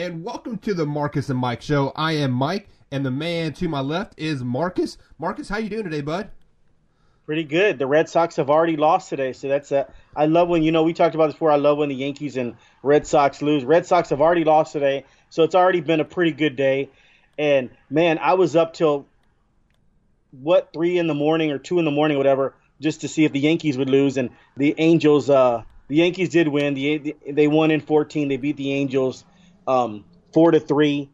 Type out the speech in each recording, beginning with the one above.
and welcome to the Marcus and Mike Show. I am Mike, and the man to my left is Marcus. Marcus, how you doing today, bud? Pretty good. The Red Sox have already lost today, so that's I love when, we talked about this before, I love when the Yankees and Red Sox lose. Red Sox have already lost today, so it's already been a pretty good day. And, man, I was up till, 3 in the morning or 2 in the morning, whatever, just to see if the Yankees would lose. And the Angels, the Yankees did win. They won in 14. They beat the Angels 4-3.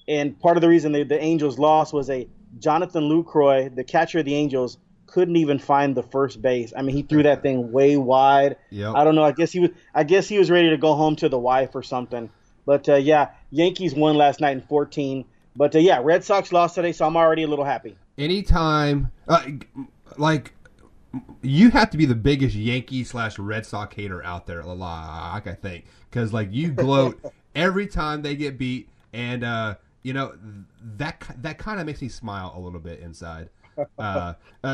And part of the reason the Angels lost was Jonathan Lucroy, the catcher of the Angels, couldn't even find the first base. I mean, he threw that thing way wide. Yep. I don't know. I guess he was ready to go home to the wife or something. But Yankees won last night in 14. But Red Sox lost today, so I'm already a little happy. Anytime, you have to be the biggest Yankee/Red Sox hater out there, I think, because you gloat every time they get beat, and that kind of makes me smile a little bit inside.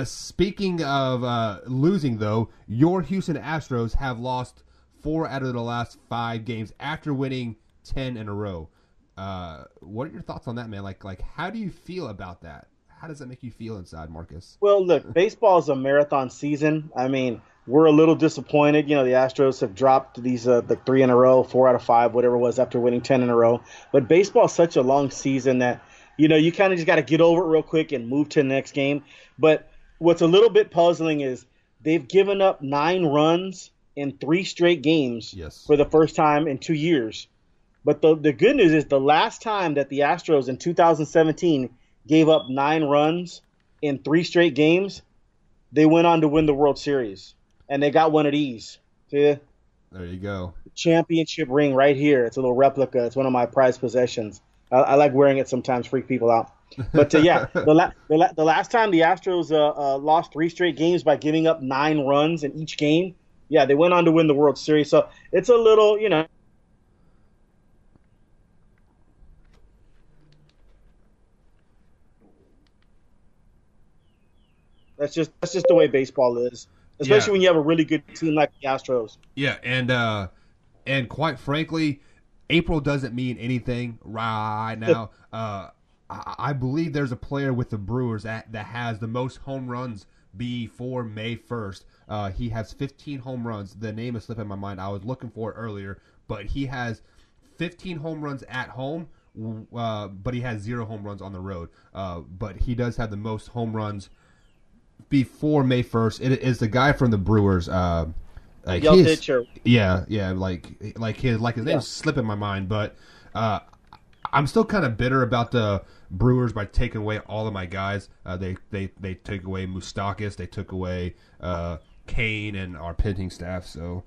Speaking of losing, though, your Houston Astros have lost 4 out of the last 5 games after winning 10 in a row. What are your thoughts on that, man? How do you feel about that? How does that make you feel inside, Marcus? Well, look, baseball is a marathon season. I mean, we're a little disappointed. The Astros have dropped these the 3 in a row, 4 out of 5, whatever it was, after winning 10 in a row. But baseball is such a long season that you kind of just got to get over it real quick and move to the next game. But what's a little bit puzzling is they've given up 9 runs in 3 straight games for the first time in 2 years. But the good news is the last time that the Astros in 2017 gave up 9 runs in 3 straight games, they went on to win the World Series. And they got one at ease. See? There you go. Championship ring right here. It's a little replica. It's one of my prized possessions. I like wearing it sometimes, freak people out. But the last time the Astros lost 3 straight games by giving up 9 runs in each game, they went on to win the World Series. So it's a little, That's just the way baseball is, especially when you have a really good team like the Astros. Yeah, and quite frankly, April doesn't mean anything right now. I believe there's a player with the Brewers that has the most home runs before May 1st. He has 15 home runs. The name is slipping my mind. I was looking for it earlier, but he has 15 home runs at home, but he has 0 home runs on the road. But he does have the most home runs before May 1st. It is the guy from the Brewers. Pitcher. Yeah, his name's slipping my mind, but I'm still kind of bitter about the Brewers by taking away all of my guys. They took away Moustakas, they took away Kane and our pitching staff. So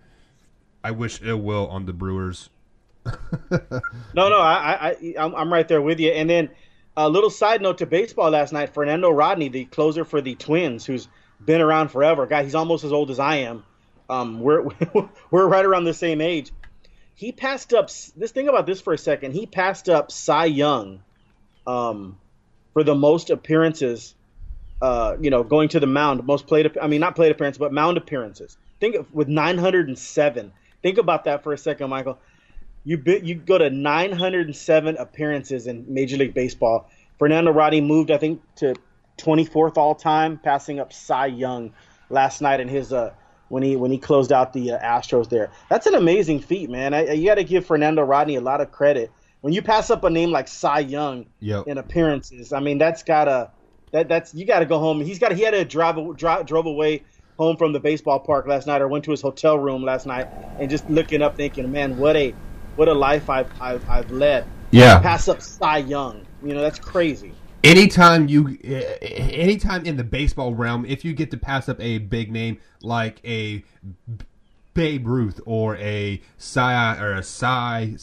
I wish ill will on the Brewers. No, I'm right there with you. And then a little side note to baseball last night: Fernando Rodney, the closer for the Twins, who's been around forever. Guy, he's almost as old as I am. We're right around the same age. He passed up this. Thing about this for a second. He passed up Cy Young, for the most appearances. Going to the mound, most played. I mean, not plate appearances, but mound appearances. With 907. Think about that for a second, Michael. You go to 907 appearances in Major League Baseball. Fernando Rodney moved, I think, to 24th all time, passing up Cy Young last night in his when he closed out the Astros there. That's an amazing feat, man. You got to give Fernando Rodney a lot of credit. When you pass up a name like Cy Young in appearances, I mean, you got to go home. He had to drove away home from the baseball park last night, or went to his hotel room last night, and just looking up, thinking, man, what a life I've led. Yeah. Pass up Cy Young. That's crazy. Anytime in the baseball realm, if you get to pass up a big name like a Babe Ruth or a Cy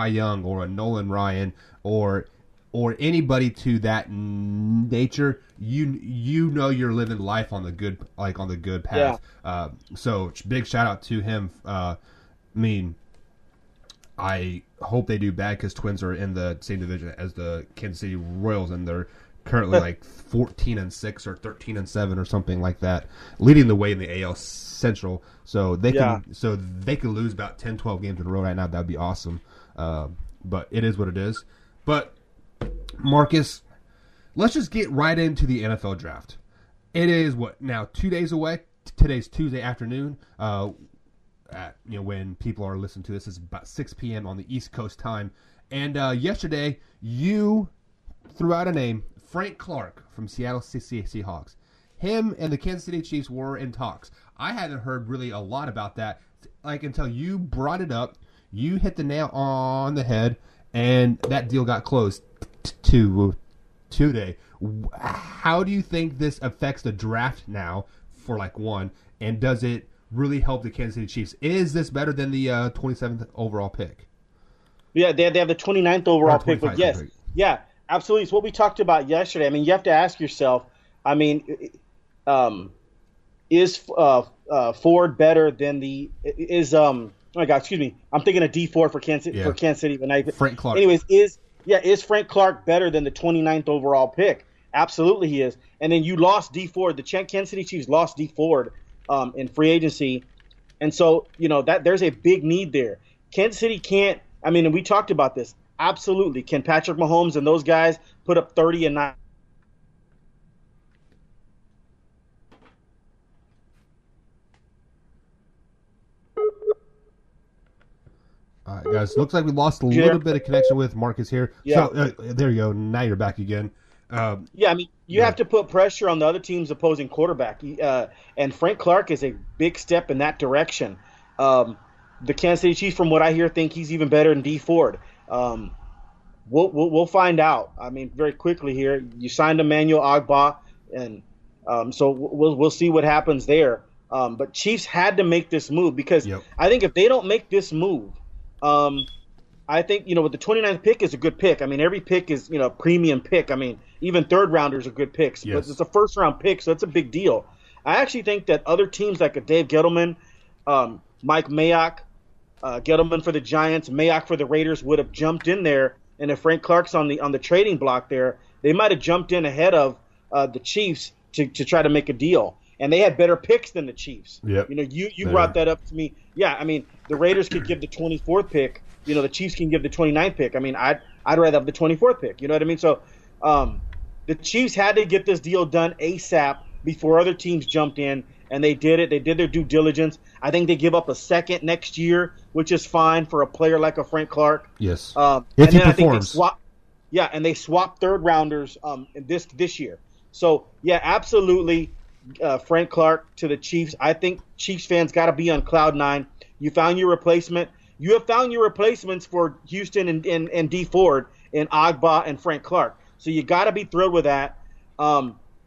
Young or a Nolan Ryan or anybody to that nature, you're living life on the good path. Yeah. So big shout out to him. I hope they do bad because Twins are in the same division as the Kansas City Royals, and they're currently 14-6 or 13-7 or something like that, leading the way in the AL Central. So they can lose about 10, 12 games in a row right now. That'd be awesome. but it is what it is. But Marcus, let's just get right into the NFL draft. It is now 2 days away. Today's Tuesday afternoon. When people are listening to this, it's about 6 p.m. on the East Coast time. And yesterday, you threw out a name, Frank Clark from Seattle Seahawks. Him and the Kansas City Chiefs were in talks. I hadn't heard really a lot about that, until you brought it up. You hit the nail on the head, and that deal got closed today. How do you think this affects the draft now, for one, and does it really help the Kansas City Chiefs? Is this better than the 27th overall pick? Yeah, they have the 29th overall pick, but yes. Pick. Yeah, absolutely. It's what we talked about yesterday. I mean, you have to ask yourself, is Ford better than oh my God, excuse me. I'm thinking of D Ford for Kansas City. Frank Clark. Anyways, is Frank Clark better than the 29th overall pick? Absolutely he is. And then you lost D Ford. The Kansas City Chiefs lost D Ford in free agency. And so, that there's a big need there. Kansas City can't, and we talked about this. Absolutely. Can Patrick Mahomes and those guys put up 30 and 9? All right, guys. Looks like we lost a little bit of connection with Marcus here. Yeah. So there you go. Now you're back again. You have to put pressure on the other team's opposing quarterback. And Frank Clark is a big step in that direction. The Kansas City Chiefs, from what I hear, think he's even better than D Ford. We'll find out. Very quickly here. You signed Emmanuel Ogbah, and so we'll see what happens there. But Chiefs had to make this move because I think if they don't make this move, I think, with the 29th pick is a good pick. Every pick is, a premium pick. Even third rounders are good picks. Yes. But it's a first round pick, so it's a big deal. I actually think that other teams like a Dave Gettleman, Mike Mayock, Gettleman for the Giants, Mayock for the Raiders would have jumped in there. And if Frank Clark's on the trading block there, they might have jumped in ahead of the Chiefs to try to make a deal. And they had better picks than the Chiefs. Yep. You brought that up to me. Yeah, the Raiders could give the 24th pick. The Chiefs can give the 29th pick. I'd rather have the 24th pick. You know what I mean? So the Chiefs had to get this deal done ASAP before other teams jumped in, and they did it. They did their due diligence. I think they give up a second next year, which is fine for a player like a Frank Clark. Yes. If he performs. And they swapped third rounders this year. So, yeah, absolutely. Frank Clark to the Chiefs. I think Chiefs fans got to be on cloud nine. You found your replacement. You have found your replacements for Houston and D Ford and Ogbah and Frank Clark. So you got to be thrilled with that.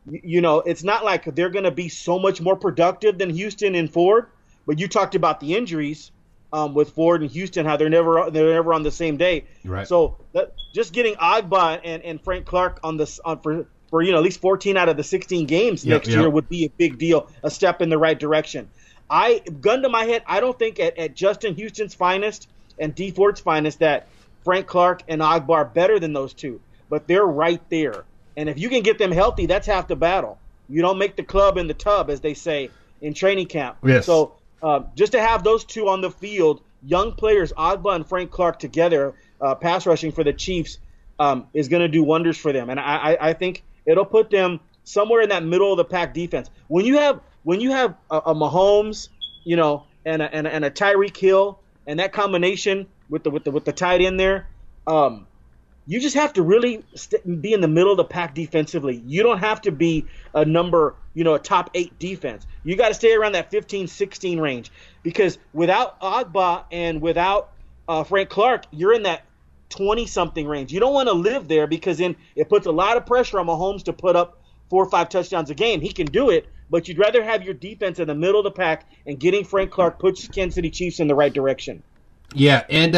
It's not like they're going to be so much more productive than Houston and Ford. But you talked about the injuries with Ford and Houston, how they're never on the same day. Right. So just getting Ogbah and Frank Clark for at least 14 out of the 16 games next year would be a big deal, a step in the right direction. Gun to my head, I don't think at Justin Houston's finest and D Ford's finest that Frank Clark and Ogbah are better than those two, but they're right there. And if you can get them healthy, that's half the battle. You don't make the club in the tub, as they say in training camp. Yes. So just to have those two on the field, young players, Ogbah and Frank Clark together, pass rushing for the Chiefs, is going to do wonders for them. And I think it'll put them somewhere in that middle of the pack defense. When you have a Mahomes, and a Tyreek Hill, and that combination with the tight end there, you just have to really be in the middle of the pack defensively. You don't have to be a top 8 defense. You got to stay around that 15-16 range, because without Ogbah and without Frank Clark, you're in that 20-something range. You don't want to live there, because then it puts a lot of pressure on Mahomes to put up 4 or 5 touchdowns a game. He can do it, but you'd rather have your defense in the middle of the pack, and getting Frank Clark puts Kansas City Chiefs in the right direction. Yeah, and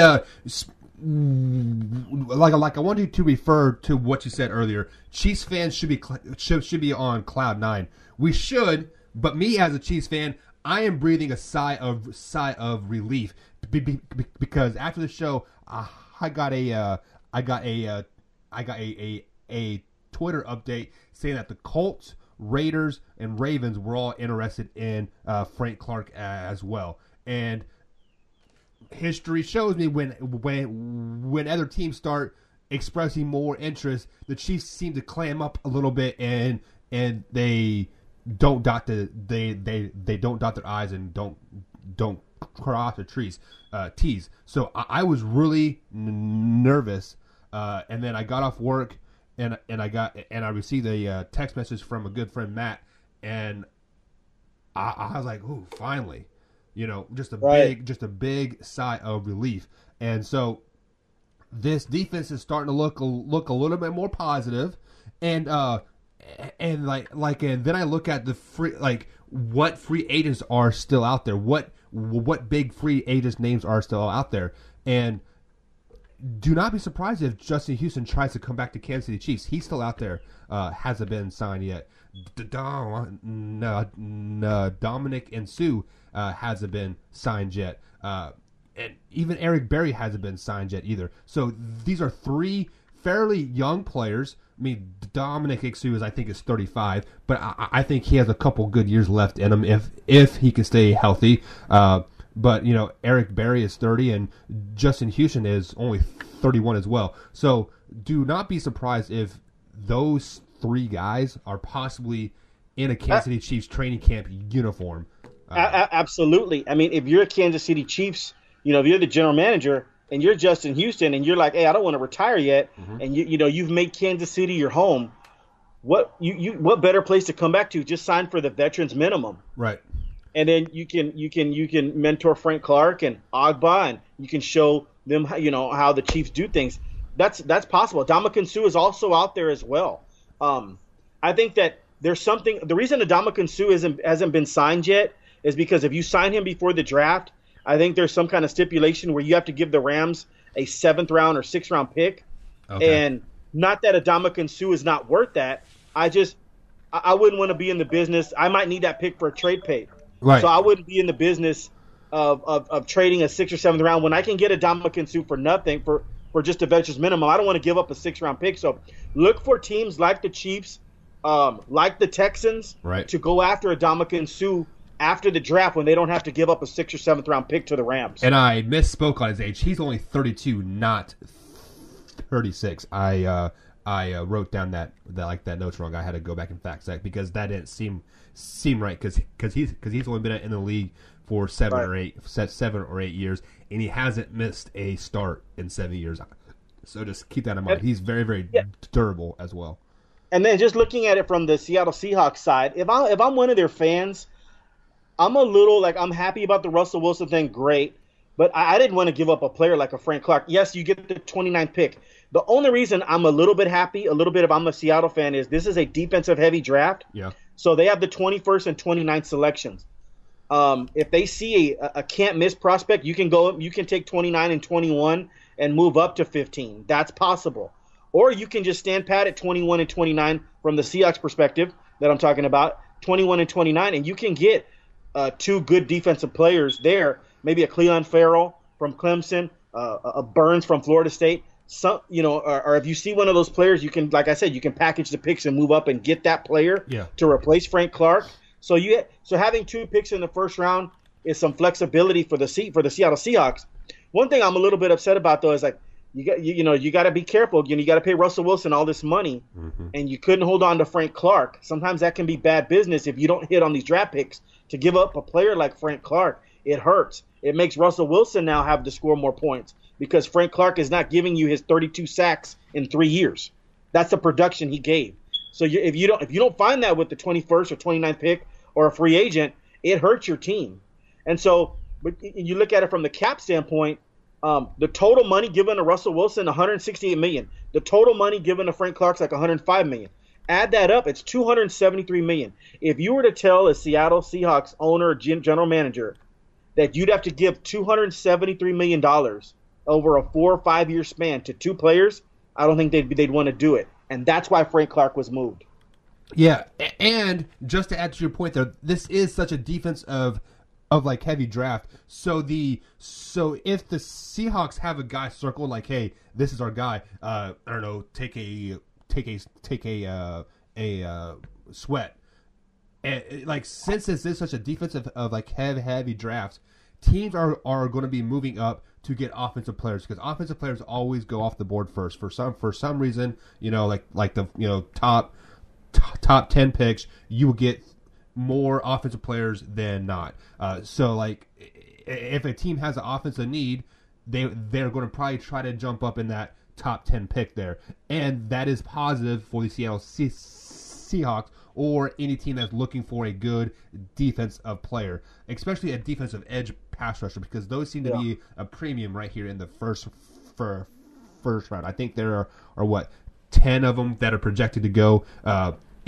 like I wanted to refer to what you said earlier. Chiefs fans should be on cloud nine. We should, but me as a Chiefs fan, I am breathing a sigh of relief because after the show, I got a Twitter update saying that the Colts, Raiders, and Ravens were all interested in Frank Clark as well. And history shows me when other teams start expressing more interest, the Chiefs seem to clam up a little bit and they don't dot they don't dot their I's and don't cross the T's. So I was really nervous, and then I got off work and I received a text message from a good friend Matt, and I was like, ooh, finally. Just a big sigh of relief. And so this defense is starting to look a little bit more positive, and then I look at what free agents are still out there, what big free agents names are still out there, and do not be surprised if Justin Houston tries to come back to Kansas City Chiefs. He's still out there, hasn't been signed yet. Dominic and Sue hasn't been signed yet. And even Eric Berry hasn't been signed yet either. So these are three fairly young players. I mean, Dominic Sue I think is 35, but I think he has a couple good years left in him if he can stay healthy. But Eric Berry is 30, and Justin Houston is only 31 as well. So do not be surprised if those three guys are possibly in a Kansas City Chiefs training camp uniform. Absolutely. I mean, if you're a Kansas City Chiefs, if you're the general manager and you're Justin Houston and you're like, hey, I don't want to retire yet, and you've made Kansas City your home, what better place to come back to? Just sign for the veterans minimum, right? And then you can mentor Frank Clark and Agba, and you can show them how the Chiefs do things. That's possible. Ndamukong Suh is also out there as well. I think that there's something. The reason Ndamukong Suh hasn't been signed yet is because if you sign him before the draft, I think there's some kind of stipulation where you have to give the Rams a 7th round or 6th round pick. Okay. And not that Ndamukong Suh is not worth that. I wouldn't want to be in the business. I might need that pick for a trade pay. Right. So I wouldn't be in the business of trading a 6th or 7th round when I can get a Ndamukong Suh for nothing for just a veterans minimum. I don't want to give up a 6th round pick. So look for teams like the Chiefs, like the Texans, right, to go after a Ndamukong Suh after the draft when they don't have to give up a 6th or 7th round pick to the Rams. And I misspoke on his age. He's only 32, not 36. I wrote down that note's wrong. I had to go back and fact check because that didn't seem right because he's only been in the league for 7 or 8 years, and he hasn't missed a start in 7 years. So just keep that in mind. He's very, very durable as well. And then just looking at it from the Seattle Seahawks side, if I'm one of their fans, I'm a little I'm happy about the Russell Wilson thing, great, but I didn't want to give up a player like a Frank Clark. Yes, you get the 29th pick. The only reason I'm a little bit happy, if I'm a Seattle fan, is this is a defensive-heavy draft. Yeah. So they have the 21st and 29th selections. If they see a can't-miss prospect, you can take 29 and 21 and move up to 15. That's possible. Or you can just stand pat at 21 and 29 from the Seahawks perspective that I'm talking about, 21 and 29, and you can get two good defensive players there, maybe a Cleon Farrell from Clemson, a Burns from Florida State. Or if you see one of those players, you can, like I said, you can package the picks and move up and get that player to replace Frank Clark. So having 2 picks in the first round is some flexibility for the Seattle Seahawks. One thing I'm a little bit upset about though is you got to be careful. You got to pay Russell Wilson all this money, and you couldn't hold on to Frank Clark. Sometimes that can be bad business if you don't hit on these draft picks. To give up a player like Frank Clark, it hurts. It makes Russell Wilson now have to score more points because Frank Clark is not giving you his 32 sacks in 3 years. That's the production he gave. So if you don't find that with the 21st or 29th pick or a free agent, it hurts your team. And so, but you look at it from the cap standpoint. The total money given to Russell Wilson, $168 million. The total money given to Frank Clark's like $105 million. Add that up, it's $273 million. If you were to tell a Seattle Seahawks owner or general manager that you'd have to give $273 million over a 4 or 5 year span to 2 players, I don't think they'd want to do it. And that's why Frank Clark was moved. Yeah, and just to add to your point there, this is such a defense of heavy draft. So if the Seahawks have a guy circled like, hey, this is our guy, I don't know, take a Sweat, and since this is such a defensive of heavy draft, teams are going to be moving up to get offensive players because offensive players always go off the board first for some reason. Like the top 10 picks, you will get more offensive players than not. So like if a team has an offensive need, they're going to probably try to jump up in that top 10 pick there, and that is positive for the Seattle Seahawks or any team that's looking for a good defensive player, especially a defensive edge pass rusher, because those seem to be a premium right here in the first round. I think there are 10 of them that are projected to go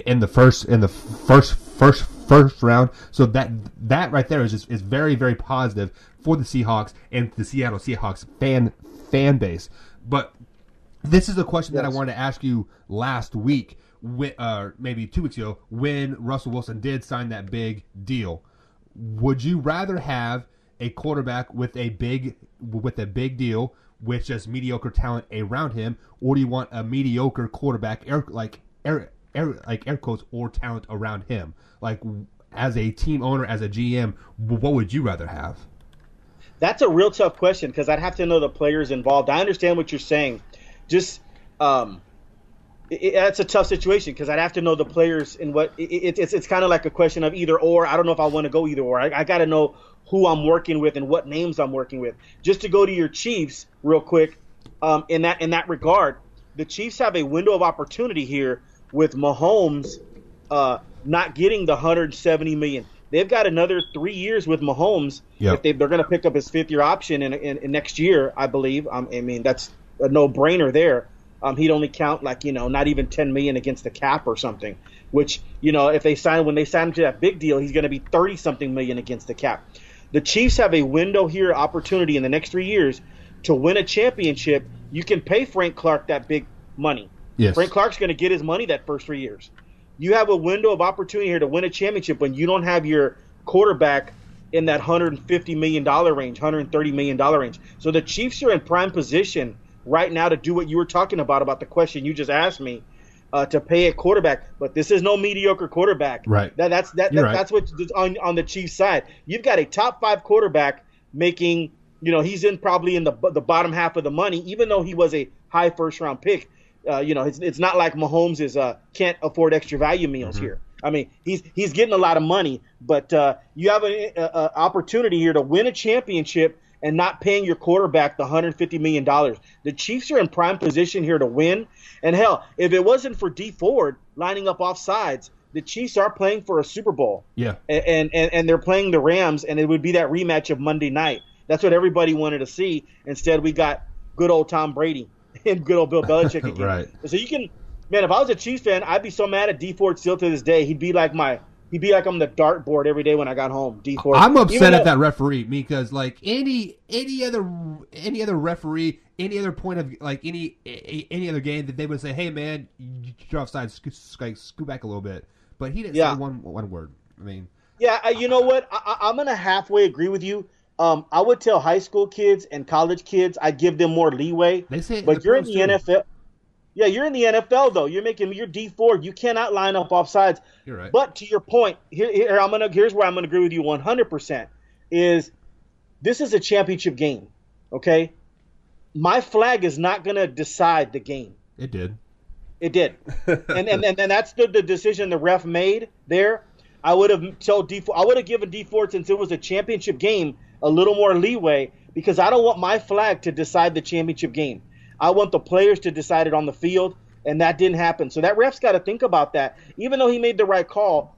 in the first round. So that right there is very, very positive for the Seahawks and the Seattle Seahawks fan base. But this is a question that I wanted to ask you last week, maybe 2 weeks ago, when Russell Wilson did sign that big deal. Would you rather have a quarterback with a big deal with just mediocre talent around him, or do you want a mediocre quarterback, air quotes, or talent around him? Like, as a team owner, as a GM, what would you rather have? That's a real tough question because I'd have to know the players involved. I understand what you're saying. Just that's a tough situation because I'd have to know the players and what it's kind of like a question of either or. I don't know if I want to go either or. I got to know who I'm working with and what names I'm working with. Just to go to your Chiefs real quick, in that regard, the Chiefs have a window of opportunity here with Mahomes not getting the $170 million. They've got another 3 years with Mahomes. Yep. If they're going to pick up his 5th-year option in next year, I believe. I mean, that's a no-brainer there. He'd only count not even $10 million against the cap or something. Which when they sign him to that big deal, he's going to be 30-something million against the cap. The Chiefs have a window here, opportunity in the next 3 years to win a championship. You can pay Frank Clark that big money. Yes. Frank Clark's going to get his money that first 3 years. You have a window of opportunity here to win a championship when you don't have your quarterback in that $150 million range, $130 million range. So the Chiefs are in prime position right now to do what you were talking about the question you just asked me, to pay a quarterback. But this is no mediocre quarterback. Right. That's what's on the Chiefs side. You've got a top 5 quarterback making, he's probably in the bottom half of the money, even though he was a high first-round pick. It's not like Mahomes can't afford extra value meals here. I mean, he's getting a lot of money, but you have an opportunity here to win a championship and not paying your quarterback the $150 million. The Chiefs are in prime position here to win. And hell, if it wasn't for Dee Ford lining up off sides, the Chiefs are playing for a Super Bowl. Yeah. And they're playing the Rams, and it would be that rematch of Monday night. That's what everybody wanted to see. Instead, we got good old Tom Brady and good old Bill Belichick again. Right. So if I was a Chiefs fan, I'd be so mad at Dee Ford still to this day. He'd be like on the dartboard every day when I got home. Dee Ford. I'm upset at that referee because like any other referee, any other point of like any other game that they would say, hey man, you're offside, scoot back a little bit. But he didn't say one word. I mean, yeah, you know what? I'm gonna halfway agree with you. I would tell high school kids and college kids I'd give them more leeway. They say, but you're in the NFL. Yeah, you're in the NFL though. You're Dee Ford. You cannot line up off sides. You're right. But to your point, here's where I'm gonna agree with you 100%. Is this is a championship game? Okay, my flag is not gonna decide the game. It did. It did, and that's the decision the ref made there. I would have told I would have given Dee Ford, since it was a championship game, a little more leeway, because I don't want my flag to decide the championship game. I want the players to decide it on the field, and that didn't happen. So that ref's got to think about that. Even though he made the right call,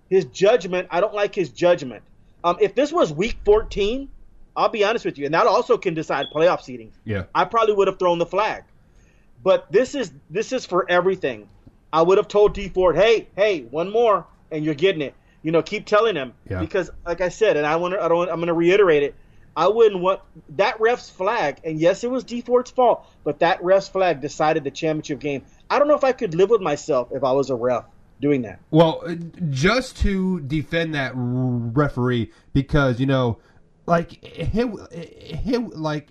his judgment, I don't like his judgment. If this was week 14, I'll be honest with you, and that also can decide playoff seeding. Yeah, I probably would have thrown the flag. But this is for everything. I would have told Dee Ford, hey, one more, and you're getting it. Keep telling him, because, like I said, and I'm going to reiterate it. I wouldn't want that ref's flag, and yes, it was Dee Ford's fault, but that ref's flag decided the championship game. I don't know if I could live with myself if I was a ref doing that. Well, just to defend that referee, because like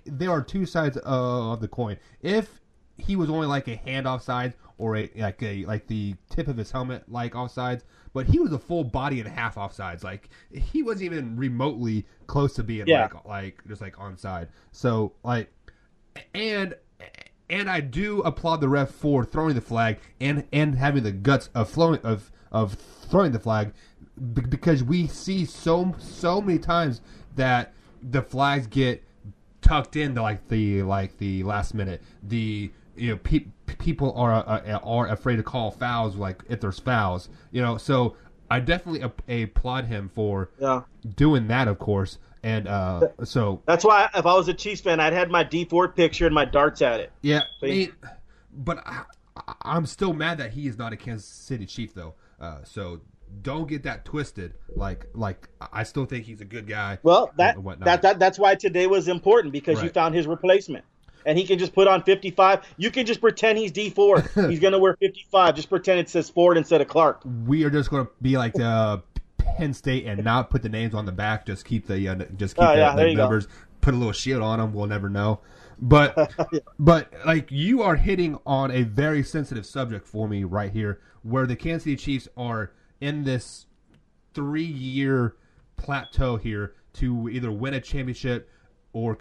there are two sides of the coin. If he was only like a hand offsides or like the tip of his helmet like offsides, but he was a full body and a half offsides. Like he wasn't even remotely close to being like just like onside. So like and I do applaud the ref for throwing the flag and having the guts of throwing the flag, because we see so many times that the flags get tucked into like the last minute. People are afraid to call fouls like if there's fouls. So I definitely applaud him for doing that, of course. And so that's why if I was a Chiefs fan, I'd had my D Ford picture and my darts at it. Yeah, but I'm still mad that he is not a Kansas City Chief though. So don't get that twisted. Like I still think he's a good guy. Well, that's why today was important, because you found his replacement, and he can just put on 55. You can just pretend he's D Ford. He's gonna wear 55. Just pretend it says Ford instead of Clark. We are just gonna be like Penn State and not put the names on the back. Just keep the numbers. Go. Put a little shield on them. We'll never know. But but like you are hitting on a very sensitive subject for me right here, where the Kansas City Chiefs are in this 3-year plateau here to either win a championship or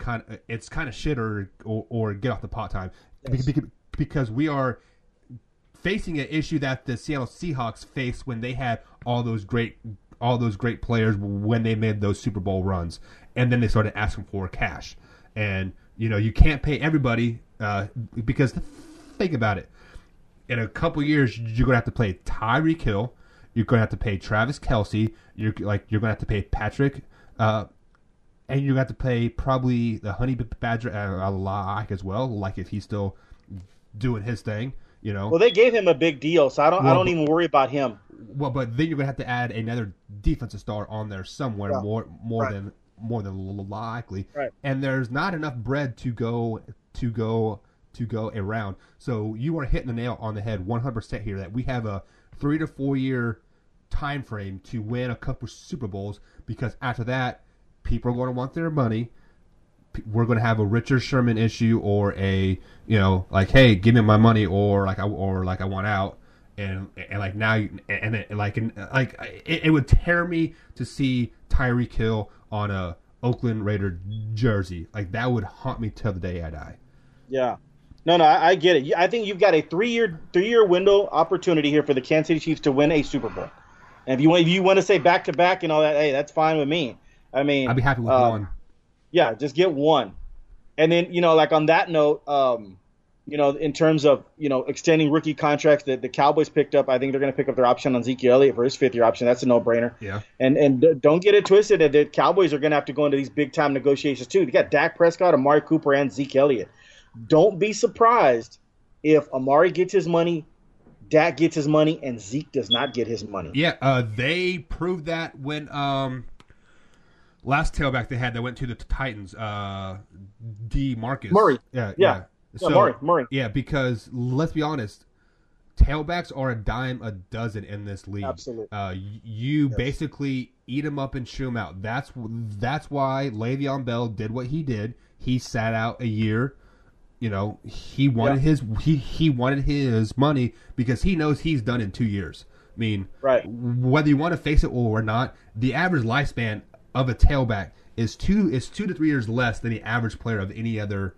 it's kind of shit or get off the pot time, because we are facing an issue that the Seattle Seahawks faced when they had all those great players when they made those Super Bowl runs, and then they started asking for cash. And you can't pay everybody because think about it. In a couple years, you're going to have to pay Tyreek Hill. You're going to have to pay Travis Kelce. You're going to have to pay Patrick, and you're going to have to pay probably the Honey Badger a lot as well. Like if he's still doing his thing, Well, they gave him a big deal, so I don't even worry about him. Well, but then you're going to have to add another defensive star on there somewhere, more than likely. Right. And there's not enough bread to go around. So you are hitting the nail on the head 100% here, that we have a 3 to 4 year time frame to win a couple Super Bowls, because after that, people are going to want their money. We're going to have a Richard Sherman issue, or a like, hey, give me my money, or like I want out. And like now, it would tear me to see Tyreek Hill on a Oakland Raider jersey. Like that would haunt me till the day I die. Yeah, no, I get it. I think you've got a 3-year window opportunity here for the Kansas City Chiefs to win a Super Bowl. And if you want to say back to back and all that, hey, that's fine with me. I mean, I'd be happy with one. Yeah, just get one. And then like on that note, in terms of, extending rookie contracts that the Cowboys picked up, I think they're going to pick up their option on Zeke Elliott for his 5th-year option. That's a no-brainer. Yeah. And don't get it twisted that the Cowboys are going to have to go into these big-time negotiations too. They got Dak Prescott, Amari Cooper, and Zeke Elliott. Don't be surprised if Amari gets his money, Dak gets his money, and Zeke does not get his money. Yeah, they proved that when last tailback they had that went to the Titans, DeMarcus Murray. Yeah. So, Murray. Yeah, because let's be honest, tailbacks are a dime a dozen in this league. Absolutely. You basically eat them up and chew them out. That's why Le'Veon Bell did what he did. He sat out a year. He wanted he wanted his money because he knows he's done in 2 years. I mean, whether you want to face it or not, the average lifespan of a tailback is 2 to 3 years less than the average player of any other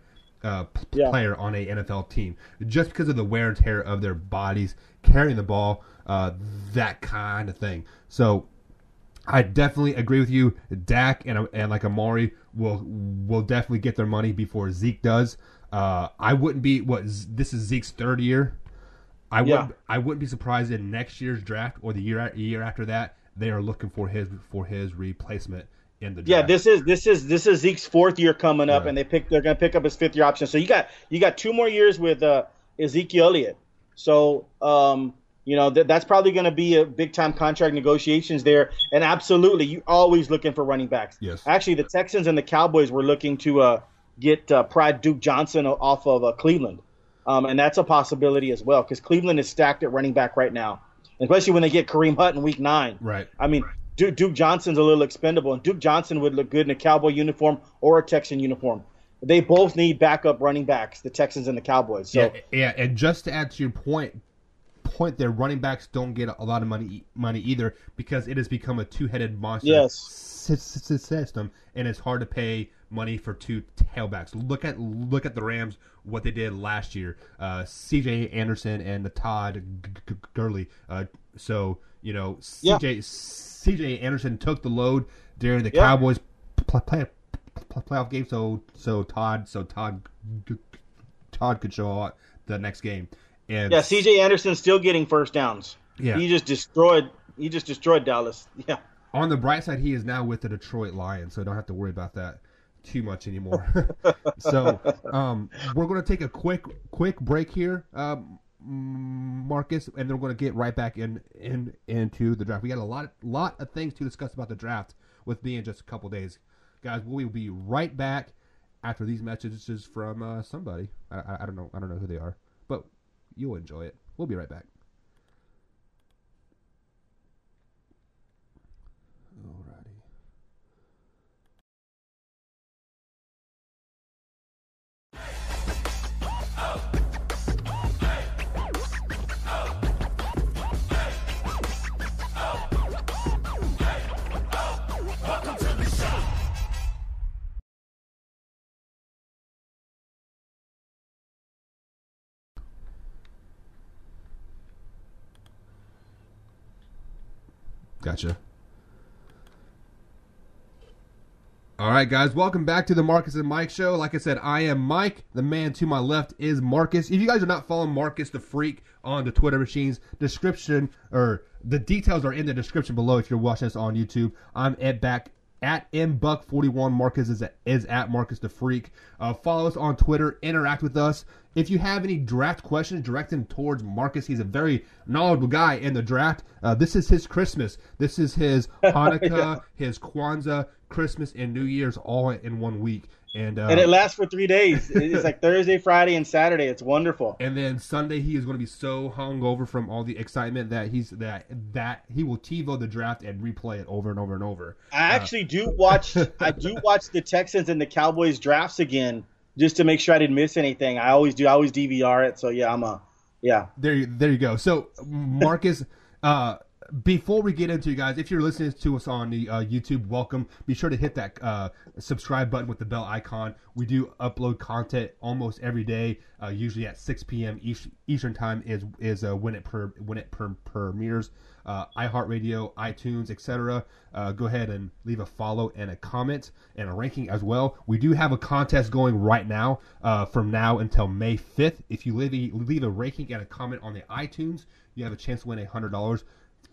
player on a NFL team, just because of the wear and tear of their bodies carrying the ball, that kind of thing. So I definitely agree with you. Dak and like Amari will definitely get their money before Zeke does. I wouldn't be this is Zeke's 3rd year. I wouldn't be surprised in next year's draft or the year after that they are looking for his replacement in the draft. Yeah, this is Zeke's 4th year coming up, and they're going to pick up his 5th-year option. So you got 2 more years with Ezekiel Elliott. So that's probably going to be a big time contract negotiations there. And absolutely, you're always looking for running backs. Yes. Actually, the Texans and the Cowboys were looking to get Pride Duke Johnson off of Cleveland, and that's a possibility as well, because Cleveland is stacked at running back right now, especially when they get Kareem Hunt in Week 9. Right. I mean, Duke Johnson's a little expendable, and Duke Johnson would look good in a Cowboy uniform or a Texan uniform. they both need backup running backs, the Texans and the Cowboys. So yeah, and just to add to your point there, running backs don't get a lot of money either because it has become a two-headed monster yes, system, and it's hard to pay money for two tailbacks. Look at the Rams, what they did last year. C.J. Anderson and Todd Gurley. So you know, C.J. Anderson took the load during the Cowboys playoff game. So Todd could show out the next game. And C.J. Anderson's still getting first downs. Yeah, he just destroyed Dallas. Yeah. On the bright side, he is now with the Detroit Lions, so I don't have to worry about that too much anymore. So we're going to take a quick break here, Marcus, and then we're going to get right back into the draft. We got a lot of things to discuss about the draft with me in just a couple days, guys. We will be right back after these messages from somebody. I don't know who they are, but you'll enjoy it. We'll be right back. Alrighty. Gotcha. All right, guys, welcome back to the Marcus and Mike show. Like I said, I am Mike. The man to my left is Marcus. If you guys are not following Marcus the Freak on the Twitter machines, the details are in the description below if you're watching us on YouTube. I'm at mbuck41. Marcus is at Marcus the Freak. Follow us on Twitter. Interact with us. If you have any draft questions, direct them towards Marcus. He's a very knowledgeable guy in the draft. This is his Christmas. This is his Hanukkah, his Kwanzaa, Christmas, and New Year's all in 1 week. And it lasts for 3 days. It's like Thursday, Friday, and Saturday. It's wonderful. And then Sunday, he is going to be so hungover from all the excitement that he will TiVo the draft and replay it over and over and over. I actually do watch. I do watch the Texans and the Cowboys drafts again just to make sure I didn't miss anything. I always do. I always DVR it. So yeah. There you go. So Marcus. Before we get into you guys, if you're listening to us on the YouTube, welcome. Be sure to hit that subscribe button with the bell icon. We do upload content almost every day, usually at 6 p.m. Eastern time is when it premieres. iHeartRadio, iTunes, etc. Go ahead and leave a follow and a comment and a ranking as well. We do have a contest going right now from now until May 5th. If you leave a ranking and a comment on the iTunes, you have a chance to win $100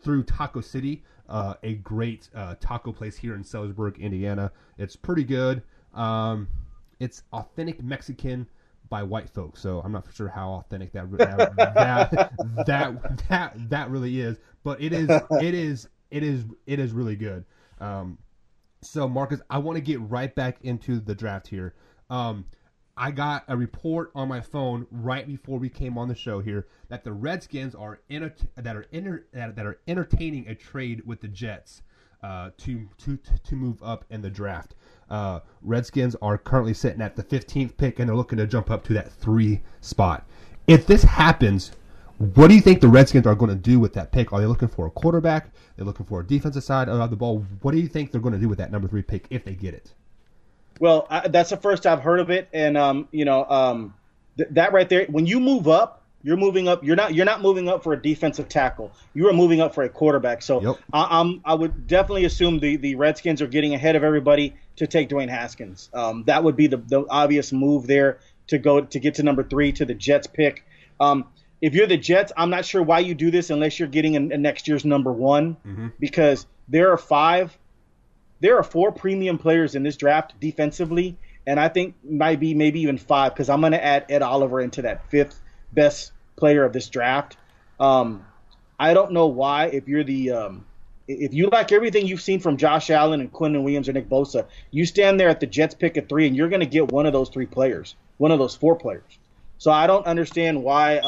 through Taco City, a great taco place here in Sellersburg, Indiana. It's pretty good. It's authentic Mexican by white folks, so I'm not sure how authentic that really is, but it is really good. So Marcus, I want to get right back into the draft here. I got a report on my phone right before we came on the show here that the Redskins are entertaining a trade with the Jets to move up in the draft. Redskins are currently sitting at the 15th pick, and they're looking to jump up to that 3 spot. If this happens, what do you think the Redskins are going to do with that pick? Are they looking for a quarterback? They're looking for a defensive side of the ball. What do you think they're going to do with that number 3 pick if they get it? Well, that's the first I've heard of it, and that right there. When you move up, you're moving up. You're not moving up for a defensive tackle. You are moving up for a quarterback. So yep. I would definitely assume the Redskins are getting ahead of everybody to take Dwayne Haskins. That would be the obvious move there to get to number 3 to the Jets pick. If you're the Jets, I'm not sure why you do this unless you're getting a next year's number 1, because there are 4 premium players in this draft defensively, and I think maybe even 5, because I'm going to add Ed Oliver into that 5th best player of this draft. I don't know why, if you like everything you've seen from Josh Allen and Quentin Williams or Nick Bosa, you stand there at the Jets pick at 3, and you're going to get one of those 3 players, one of those 4 players. So I don't understand why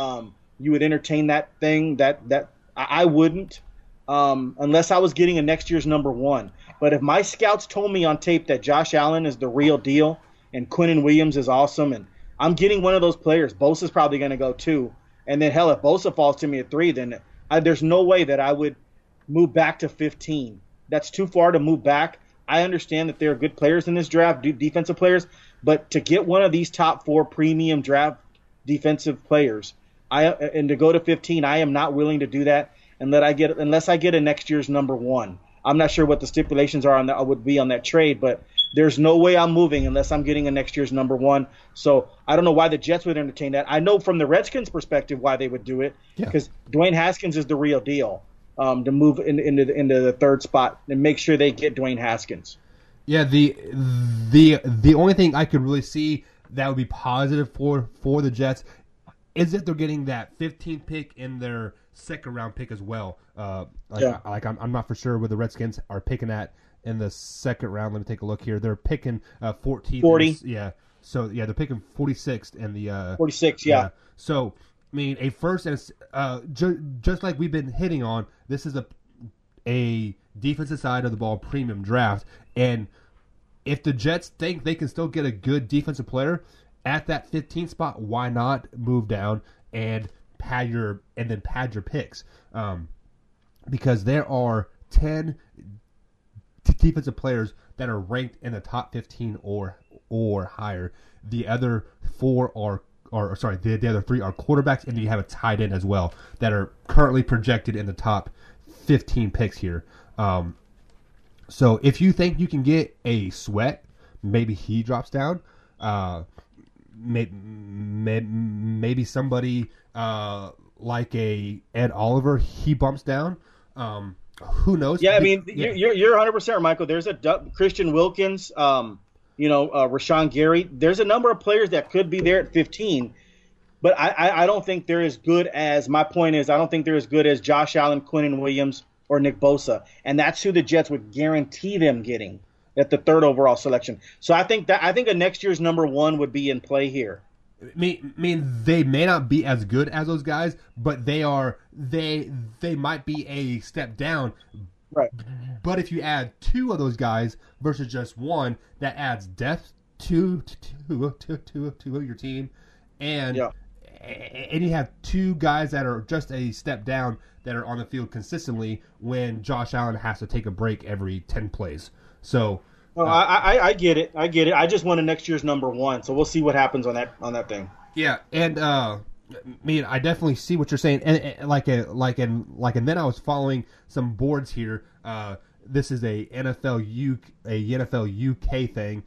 you would entertain that thing. That I wouldn't, unless I was getting a next year's number 1. But if my scouts told me on tape that Josh Allen is the real deal and Quinnen Williams is awesome, and I'm getting one of those players. Bosa's probably going to go too, and then hell, if Bosa falls to me at 3, then there's no way that I would move back to 15. That's too far to move back. I understand that there are good players in this draft, defensive players, but to get one of these top 4 premium draft defensive players, and to go to 15, I am not willing to do that unless I get a next year's number 1. I'm not sure what the stipulations are would be on that trade, but there's no way I'm moving unless I'm getting a next year's number 1. So I don't know why the Jets would entertain that. I know from the Redskins' perspective why they would do it, because Dwayne Haskins is the real deal. To move into the 3rd spot and make sure they get Dwayne Haskins. Yeah, the only thing I could really see that would be positive for the Jets is if they're getting that 15th pick in their 2nd round pick as well. I'm not for sure where the Redskins are picking at in the 2nd round. Let me take a look here. They're picking 14th. 40. So they're picking 46th in the 46. Yeah. So I mean, a first and just like we've been hitting on, this is a defensive side of the ball premium draft, and if the Jets think they can still get a good defensive player at that 15th spot, why not move down and pad your picks? Because there are 10 defensive players that are ranked in the top 15 or higher. The other 4 are. The other 3 are quarterbacks, and you have a tight end as well that are currently projected in the top 15 picks here. So if you think you can get a Sweat, maybe he drops down. Maybe somebody like a Ed Oliver, he bumps down. Who knows? Yeah, I mean, you're 100% right, Michael. There's a Christian Wilkins. Rashawn Gary. There's a number of players that could be there at 15, but I don't think they're as good as, my point is, I don't think they're as good as Josh Allen, Quinnen Williams, or Nick Bosa, and that's who the Jets would guarantee them getting at the 3rd overall selection. So I think a next year's number 1 would be in play here. I mean, they may not be as good as those guys, but they might be a step down. Right. But if you add 2 of those guys versus just 1, that adds depth to your team, and you have 2 guys that are just a step down that are on the field consistently when Josh Allen has to take a break every 10 plays. So I get it. I just want a next year's number 1, so we'll see what happens on that thing. Yeah, and I definitely see what you're saying, and then I was following some boards here. This is a NFL UK thing.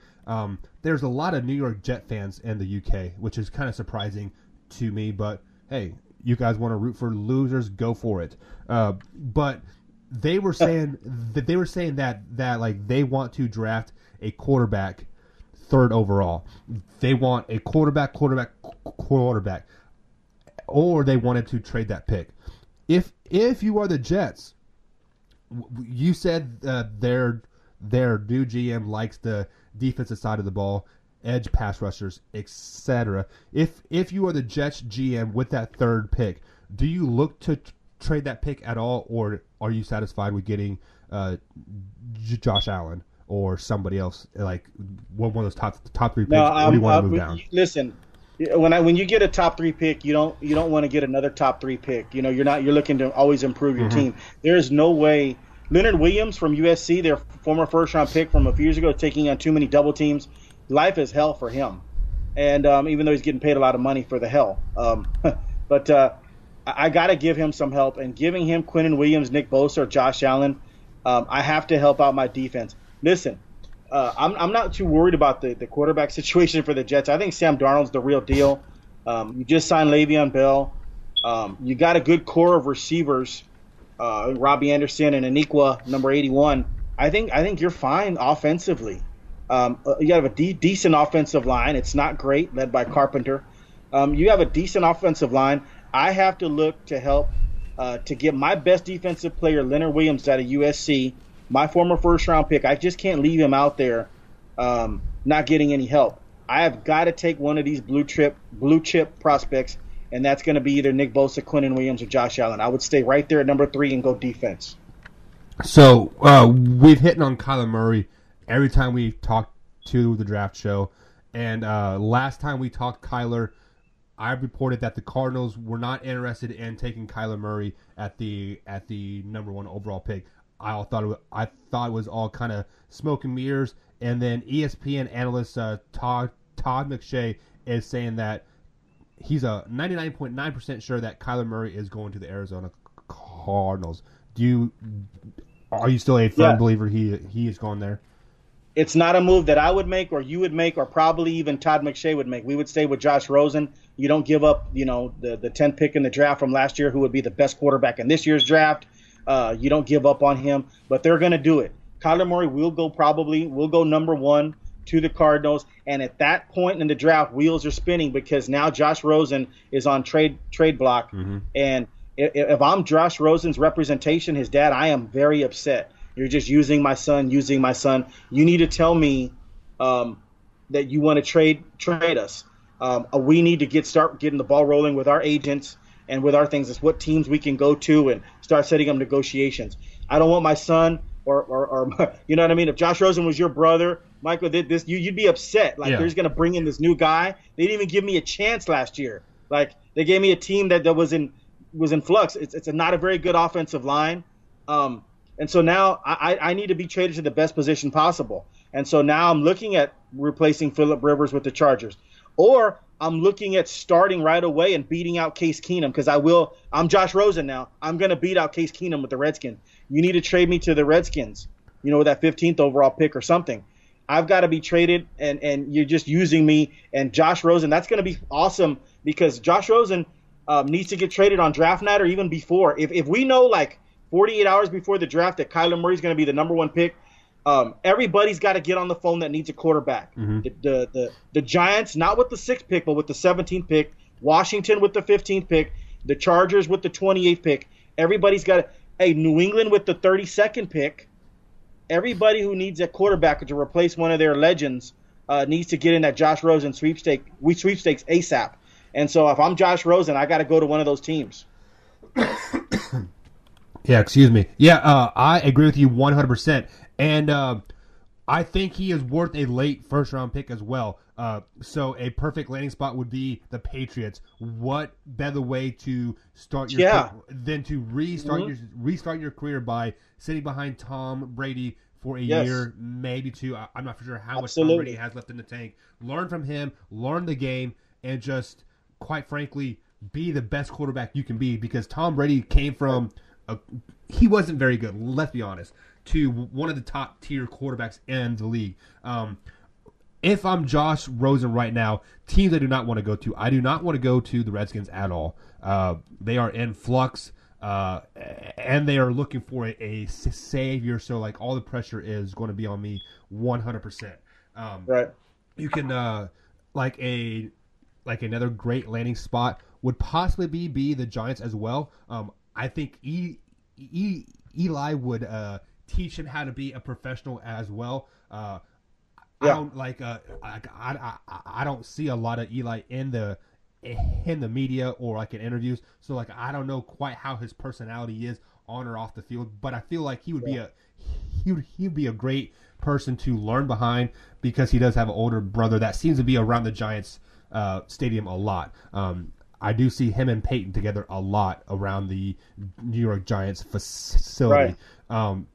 There's a lot of New York Jet fans in the UK, which is kind of surprising to me. But hey, you guys want to root for losers? Go for it. But they were saying that like they want to draft a quarterback 3rd overall. They want a quarterback, or they wanted to trade that pick. If you are the Jets, you said their new GM likes the defensive side of the ball, edge pass rushers, etc. If you are the Jets GM with that 3rd pick, do you look to trade that pick at all, or are you satisfied with getting Josh Allen or somebody else, like one of those top 3 picks? Or do you want to move down? Listen, when you get a top 3 pick, you don't want to get another top 3 pick. You're looking to always improve your team. There is no way. Leonard Williams from USC, their former 1st round pick from a few years ago, taking on too many double teams. Life is hell for him, and even though he's getting paid a lot of money for the hell, but I got to give him some help. And giving him Quinnen Williams, Nick Bosa, or Josh Allen, I have to help out my defense. Listen, I'm not too worried about the quarterback situation for the Jets. I think Sam Darnold's the real deal. You just signed Le'Veon Bell. You got a good core of receivers, Robbie Anderson and Aniqua, number 81. I think you're fine offensively. You have a decent offensive line. It's not great, led by Carpenter. You have a decent offensive line. I have to look to help to get my best defensive player, Leonard Williams, out of USC, my former 1st round pick. I just can't leave him out there not getting any help. I have got to take one of these blue chip prospects, and that's going to be either Nick Bosa, Quinnen Williams, or Josh Allen. I would stay right there at number 3 and go defense. So we've hit on Kyler Murray every time we talk to the draft show, And last time we talked Kyler, I reported that the Cardinals were not interested in taking Kyler Murray at the number 1 overall pick. I thought it was all kind of smoke and mirrors. And then ESPN analyst Todd McShay is saying that he's a 99.9% sure that Kyler Murray is going to the Arizona Cardinals. Are you still a firm believer he is going there? It's not a move that I would make or you would make or probably even Todd McShay would make. We would stay with Josh Rosen. You don't give up, the 10 pick in the draft from last year who would be the best quarterback in this year's draft. You don't give up on him, but they're going to do it. Kyler Murray will go number 1 to the Cardinals, and at that point in the draft, wheels are spinning because now Josh Rosen is on trade block, and if I'm Josh Rosen's representation, his dad, I am very upset. You're just using my son. You need to tell me that you want to trade us. We need to start getting the ball rolling with our agents and with our things. It's what teams we can go to and start setting up negotiations. I don't want my son or you know what I mean? If Josh Rosen was your brother, Michael, you'd be upset. Like, they're just going to bring in this new guy. They didn't even give me a chance last year. Like, they gave me a team that was in flux. It's not a very good offensive line. And so now I need to be traded to the best position possible. And so now I'm looking at replacing Phillip Rivers with the Chargers. Or I'm looking at starting right away and beating out Case Keenum because I'm Josh Rosen now. I'm going to beat out Case Keenum with the Redskins. You need to trade me to the Redskins, with that 15th overall pick or something. I've got to be traded, and you're just using me. And Josh Rosen, that's going to be awesome because Josh Rosen needs to get traded on draft night or even before. If we know, like, 48 hours before the draft that Kyler Murray is going to be the number 1 pick, everybody's got to get on the phone that needs a quarterback. The Giants, not with the 6th pick, but with the 17th pick. Washington with the 15th pick. The Chargers with the 28th pick. Everybody's got New England with the 32nd pick. Everybody who needs a quarterback to replace one of their legends needs to get in that Josh Rosen sweepstakes ASAP. And so if I'm Josh Rosen, I got to go to one of those teams. Yeah, excuse me. Yeah, I agree with you 100%. And I think he is worth a late first-round pick as well. So a perfect landing spot would be the Patriots. What better way to start your than to restart your career by sitting behind Tom Brady for a year, maybe 2. I'm not for sure how much Tom Brady has left in the tank. Learn from him, learn the game, and just, quite frankly, be the best quarterback you can be because Tom Brady came from he wasn't very good, let's be honest, to one of the top tier quarterbacks in the league. If I'm Josh Rosen right now, teams I do not want to go to. I do not want to go to the Redskins at all. They are in flux, and they are looking for a savior. So, like, all the pressure is going to be on me 100%. Right. You can another great landing spot would possibly be the Giants as well. I think Eli would teach him how to be a professional as well. I don't see a lot of Eli in the media or like in interviews. So like I don't know quite how his personality is on or off the field, but I feel like he would be a great person to learn behind because he does have an older brother that seems to be around the Giants stadium a lot. I do see him and Peyton together a lot around the New York Giants facility. Right.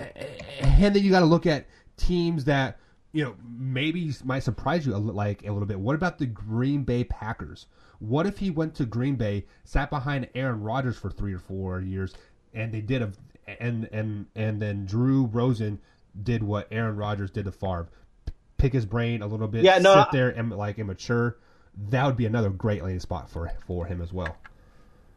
And then you got to look at teams that, maybe might surprise you a little bit. What about the Green Bay Packers? What if he went to Green Bay, sat behind Aaron Rodgers for 3 or 4 years, and they did and then Drew Rosen did what Aaron Rodgers did to Favre, pick his brain a little bit, sit there and immature. That would be another great landing spot for him as well.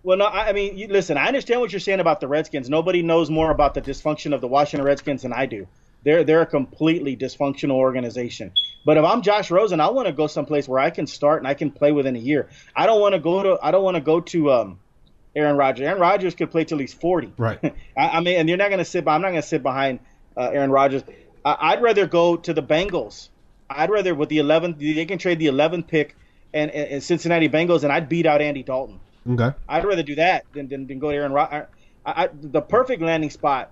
Well, no, I mean, listen, I understand what you're saying about the Redskins. Nobody knows more about the dysfunction of the Washington Redskins than I do. They're a completely dysfunctional organization. But if I'm Josh Rosen, I want to go someplace where I can start and I can play within a year. I don't want to go to Aaron Rodgers. Aaron Rodgers could play till he's 40. Right. And you're not going to sit. I'm not going to sit behind Aaron Rodgers. I'd rather go to the Bengals. I'd rather with the 11th. They can trade the 11th pick and Cincinnati Bengals, and I'd beat out Andy Dalton. Okay. I'd rather do that than go to Aaron Rodgers. The perfect landing spot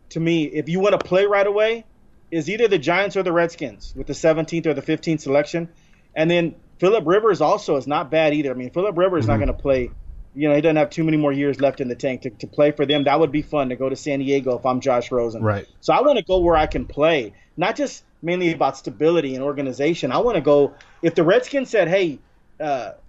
to me, if you want to play right away, is either the Giants or the Redskins with the 17th or the 15th selection. And then Phillip Rivers also is not bad either. I mean, Phillip Rivers is not going to play. He doesn't have too many more years left in the tank to play for them. That would be fun to go to San Diego if I'm Josh Rosen. Right. So I want to go where I can play, not just mainly about stability and organization. I want to go – if the Redskins said, hey,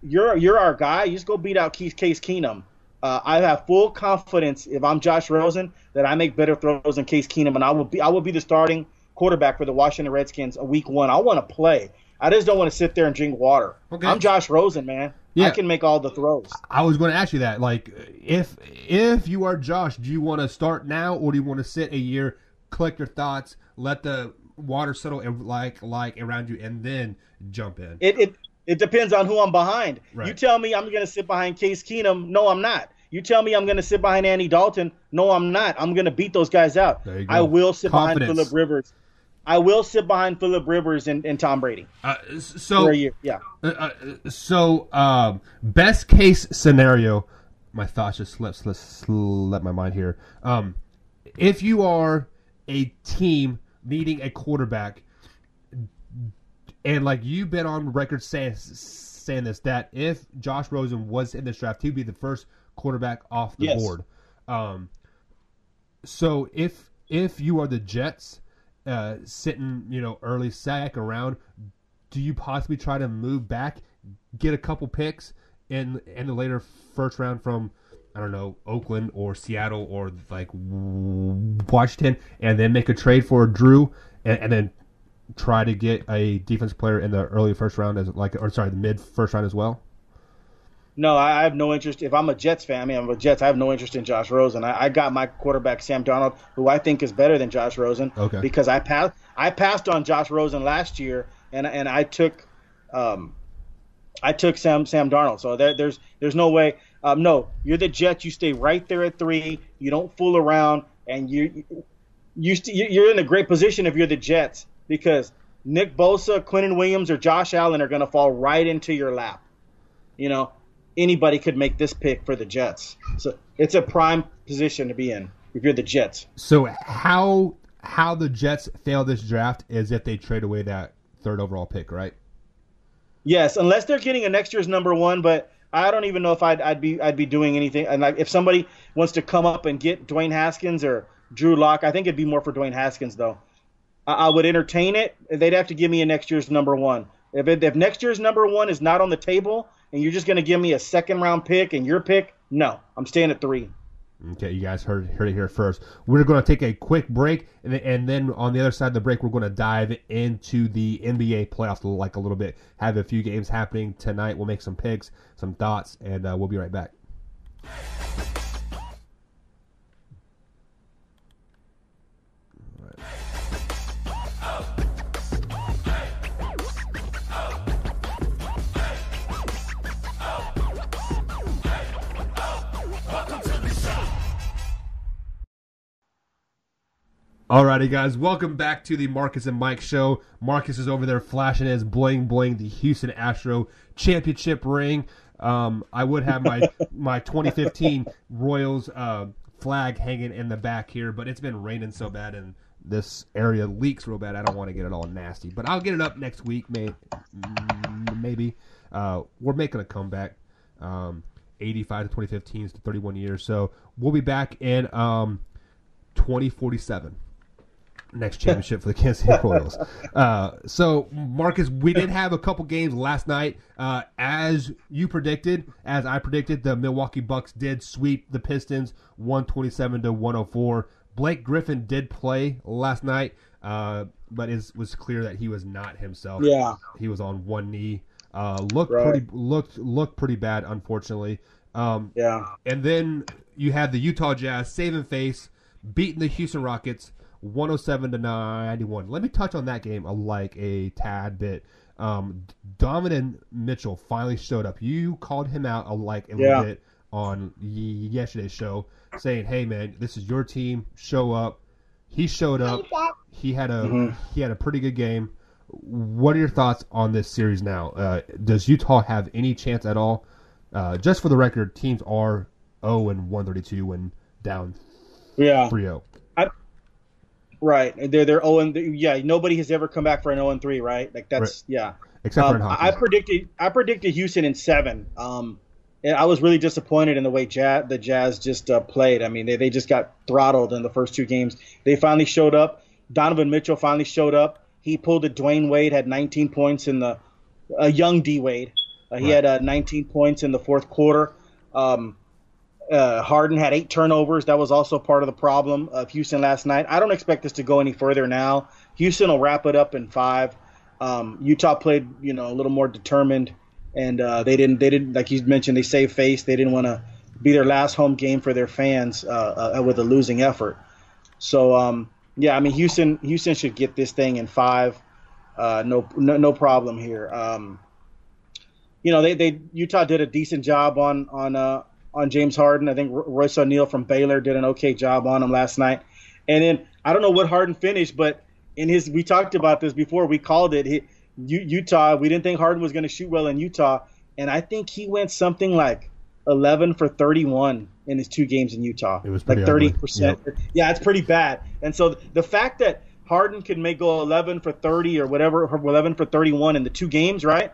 you're our guy, you just go beat out Case Keenum. I have full confidence if I'm Josh Rosen that I make better throws than Case Keenum, and I will be the starting quarterback for the Washington Redskins week 1. I want to play. I just don't want to sit there and drink water. Okay. I'm Josh Rosen, man. Yeah. I can make all the throws. I was going to ask you that. Like, if you are Josh, do you want to start now, or do you want to sit a year, collect your thoughts, let the water settle like around you, and then jump in? It depends on who I'm behind. Right. You tell me I'm going to sit behind Case Keenum. No, I'm not. You tell me I'm going to sit behind Andy Dalton. No, I'm not. I'm going to beat those guys out. There you go. I will sit behind Phillip Rivers. I will sit behind Phillip Rivers and Tom Brady for a year. Yeah. Best case scenario, my thoughts just slipped my mind here. If you are a team needing a quarterback, and like you've been on record saying this, that if Josh Rosen was in this draft, he'd be the first quarterback off the board. So if you are the Jets, sitting, early second round, do you possibly try to move back, get a couple picks in the later first round from, I don't know, Oakland or Seattle or like Washington, and then make a trade for Drew, and then try to get a defense player in the early first round the mid first round as well? No, I have no interest. If I'm a Jets fan, I have no interest in Josh Rosen. I got my quarterback, Sam Darnold, who I think is better than Josh Rosen. Okay. Because I passed on Josh Rosen last year, and I took Sam Darnold. So there's no way. No, you're the Jets. You stay right there at 3. You don't fool around, and you're in a great position if you're the Jets, because Nick Bosa, Quinnen Williams, or Josh Allen are going to fall right into your lap. Anybody could make this pick for the Jets. So it's a prime position to be in if you're the Jets. So how the Jets fail this draft is if they trade away that 3rd overall pick, right? Yes, unless they're getting a next year's number 1, but I don't even know if I'd be doing anything. And like if somebody wants to come up and get Dwayne Haskins or Drew Lock, I think it'd be more for Dwayne Haskins though. I would entertain it. They'd have to give me a next year's number 1. If next year's number 1 is not on the table, and you're just going to give me a 2nd-round pick and your pick, no, I'm staying at 3. Okay, you guys heard it here first. We're going to take a quick break, and then on the other side of the break, we're going to dive into the NBA playoffs like a little bit. Have a few games happening tonight. We'll make some picks, some thoughts, and we'll be right back. Alrighty, guys, welcome back to the Marcus and Mike show. Marcus is over there flashing his bling the Houston Astro championship ring. I would have my 2015 Royals flag hanging in the back here, but it's been raining so bad and this area leaks real bad. I don't want to get it all nasty, but I'll get it up next week, maybe. We're making a comeback. 85 to 2015 is 31 years, so we'll be back in 2047. Next championship for the Kansas City Royals. So, Marcus, we did have a couple games last night. As I predicted, the Milwaukee Bucks did sweep the Pistons 127 to 104. Blake Griffin did play last night, but it was clear that he was not himself. Yeah, he was on one knee. Looked pretty bad, unfortunately. Yeah. And then you had the Utah Jazz saving face, beating the Houston Rockets 107 to 91. Let me touch on that game like a tad bit. Donovan Mitchell finally showed up. You called him out a little bit on yesterday's show, saying, "Hey man, this is your team. Show up." He showed up. He had a pretty good game. What are your thoughts on this series now? Does Utah have any chance at all? Just for the record, teams are 0 and 132 and down 3-0. Right. They're 0 and yeah. Nobody has ever come back for an 0-3, right? Like Right. that's yeah. Except for in hockey. I predicted Houston in 7. And I was really disappointed in the way the Jazz just played. I mean, they just got throttled in the first 2 games. They finally showed up. Donovan Mitchell finally showed up. He pulled it. Dwayne Wade had 19 points in the young D Wade. He Right. had 19 points in the fourth quarter. Harden had 8 turnovers. That was also part of the problem of Houston last night. I don't expect this to go any further now. Houston will wrap it up in 5. Utah played, a little more determined, and they didn't like you mentioned. They saved face. They didn't want to be their last home game for their fans with a losing effort. So yeah, I mean Houston should get this thing in 5. No problem here. Utah did a decent job on James Harden. I think Royce O'Neal from Baylor did an okay job on him last night. And then I don't know what Harden finished, but we talked about this before. We called it Utah. We didn't think Harden was going to shoot well in Utah, and I think he went something like 11 for 31 in his 2 games in Utah. It was pretty like 30%. Yep. Yeah, it's pretty bad. And so the fact that Harden could go 11 for 30 or whatever, 11 for 31 in the 2 games, right?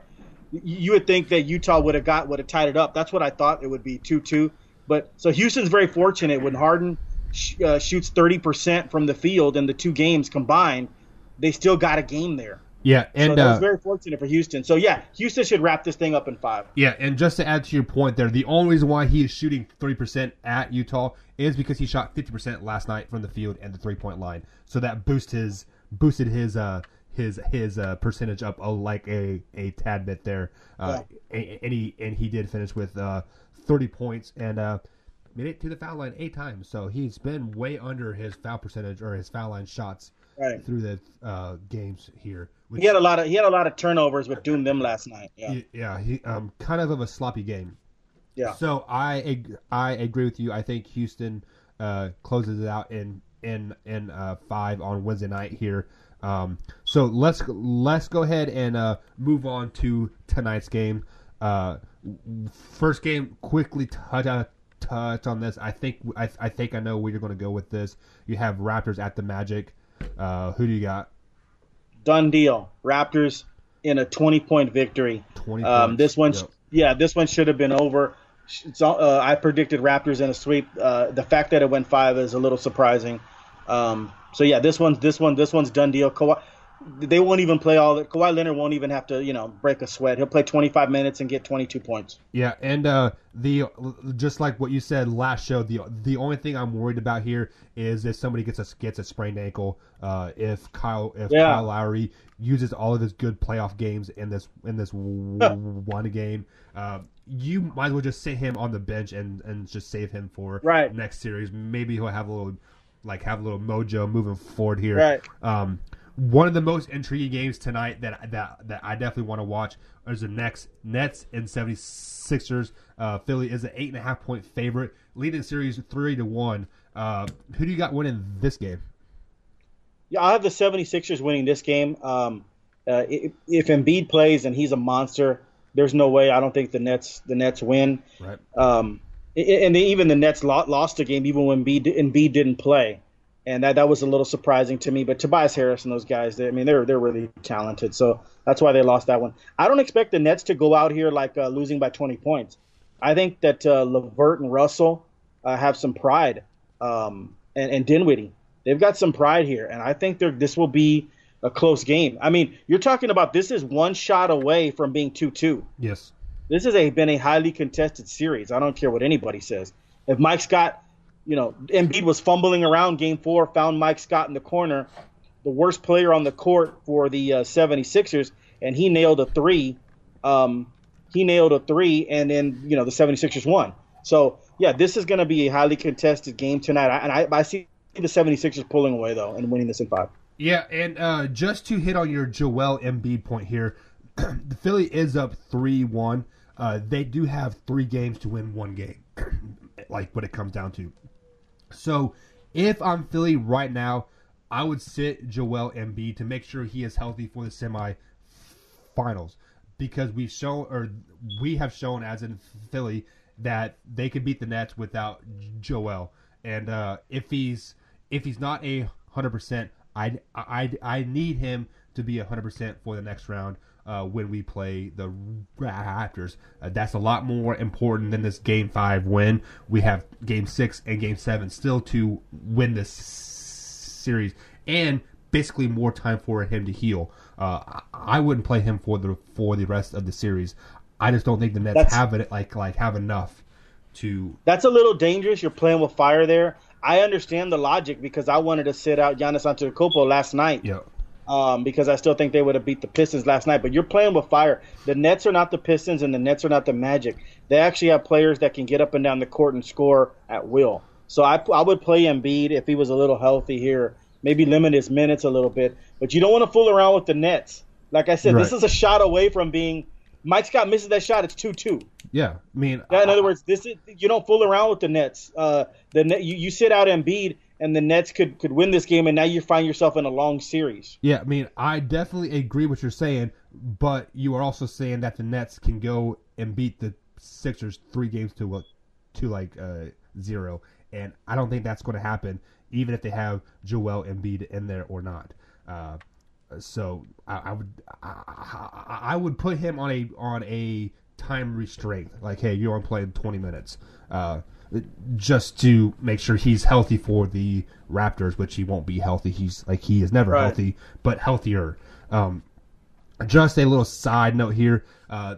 You would think that Utah would have tied it up. That's what I thought it would be 2-2. But so Houston's very fortunate when Harden shoots 30% from the field in the 2 games combined, they still got a game there. Yeah, and so that was very fortunate for Houston. So yeah, Houston should wrap this thing up in 5. Yeah, and just to add to your point there, the only reason why he is shooting 30% at Utah is because he shot 50% last night from the field and the 3-point line. So that boosted his percentage up like a tad bit there. Yeah. And he did finish with 30 points and made it to the foul line 8 times. So he's been way under his foul percentage or his foul line shots through the games here. He had a lot of turnovers, but doomed them last night. Yeah. He kind of a sloppy game. Yeah. So I agree with you. I think Houston closes it out in 5 on Wednesday night here. So let's go ahead and move on to tonight's game. First game, quickly touch on this. I think I know where you're going to go with this. You have Raptors at the Magic. Who do you got? Done deal. Raptors in a 20-point victory. 20 points. This one should have been over. I predicted Raptors in a sweep. The fact that it went 5 is a little surprising. So yeah, this one's done deal. They won't even play all that. Kawhi Leonard won't even have to, break a sweat. He'll play 25 minutes and get 22 points. Yeah, and just like what you said last show, the only thing I'm worried about here is if somebody gets a sprained ankle. If Kyle Lowry uses all of his good playoff games in this one game, you might as well just sit him on the bench and just save him for next series. Maybe he'll have a little mojo moving forward here. Right. One of the most intriguing games tonight that I definitely want to watch is the Nets and 76ers. Philly is an 8.5 point favorite, leading the series 3-1. Who do you got winning this game? Yeah, I have the 76ers winning this game. If Embiid plays and he's a monster, there's no way. I don't think the Nets win. Right. And even the Nets lost a game even when Embiid didn't play. And that was a little surprising to me. But Tobias Harris and those guys, they're really talented. So that's why they lost that one. I don't expect the Nets to go out here like losing by 20 points. I think that LeVert and Russell have some pride, and Dinwiddie. They've got some pride here. And I think this will be a close game. I mean, you're talking about this is one shot away from being 2-2. Yes. This has been a highly contested series. I don't care what anybody says. If Mike Scott, Embiid was fumbling around Game 4, found Mike Scott in the corner, the worst player on the court for the 76ers, and he nailed a 3. And then, the 76ers won. So, yeah, this is going to be a highly contested game tonight. I see the 76ers pulling away, though, and winning this in 5. Yeah, and just to hit on your Joel Embiid point here, the Philly is up 3-1. They do have 3 games to win 1 game, like what it comes down to. So if I'm Philly right now, I would sit Joel Embiid to make sure he is healthy for the semifinals, because we have shown as in Philly that they could beat the Nets without Joel. And if he's not 100%, I need him to be 100% for the next round when we play the Raptors. That's a lot more important than this Game 5 win. We have Game 6 and Game 7 still to win this series, and basically more time for him to heal. I wouldn't play him for the rest of the series. I just don't think the Nets have enough to. That's a little dangerous. You're playing with fire there. I understand the logic because I wanted to sit out Giannis Antetokounmpo last night. Yeah. Because I still think they would have beat the Pistons last night. But you're playing with fire. The Nets are not the Pistons, and the Nets are not the Magic. They actually have players that can get up and down the court and score at will. So I would play Embiid if he was a little healthy here. Maybe limit his minutes a little bit. But you don't want to fool around with the Nets. Like I said, This is a shot away from being – Mike Scott misses that shot, it's 2-2. Yeah, I mean – in other words, you don't fool around with the Nets. You sit out Embiid – and the Nets could win this game, and now you find yourself in a long series. Yeah, I mean, I definitely agree with what you're saying, but you are also saying that the Nets can go and beat the Sixers 3 games to 0, and I don't think that's going to happen, even if they have Joel Embiid in there or not. So I would put him on a time restraint, like, hey, you're only playing 20 minutes. Just to make sure he's healthy for the Raptors, which he won't be healthy. He is never healthy, but healthier. Just a little side note here.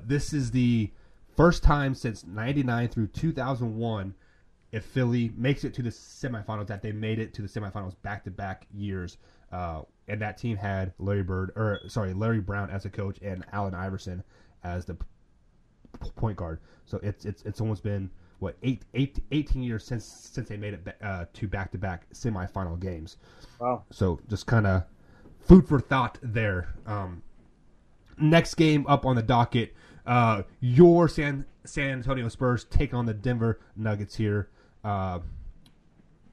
This is the first time since 99 through 2001 if Philly makes it to the semifinals that they made it to the semifinals back-to-back years. And that team had Larry Brown as a coach and Allen Iverson as the point guard. So it's almost been 18 years since they made it to back-to-back semifinal games. Wow. So just kind of food for thought there. Next game up on the docket, your San Antonio Spurs take on the Denver Nuggets here.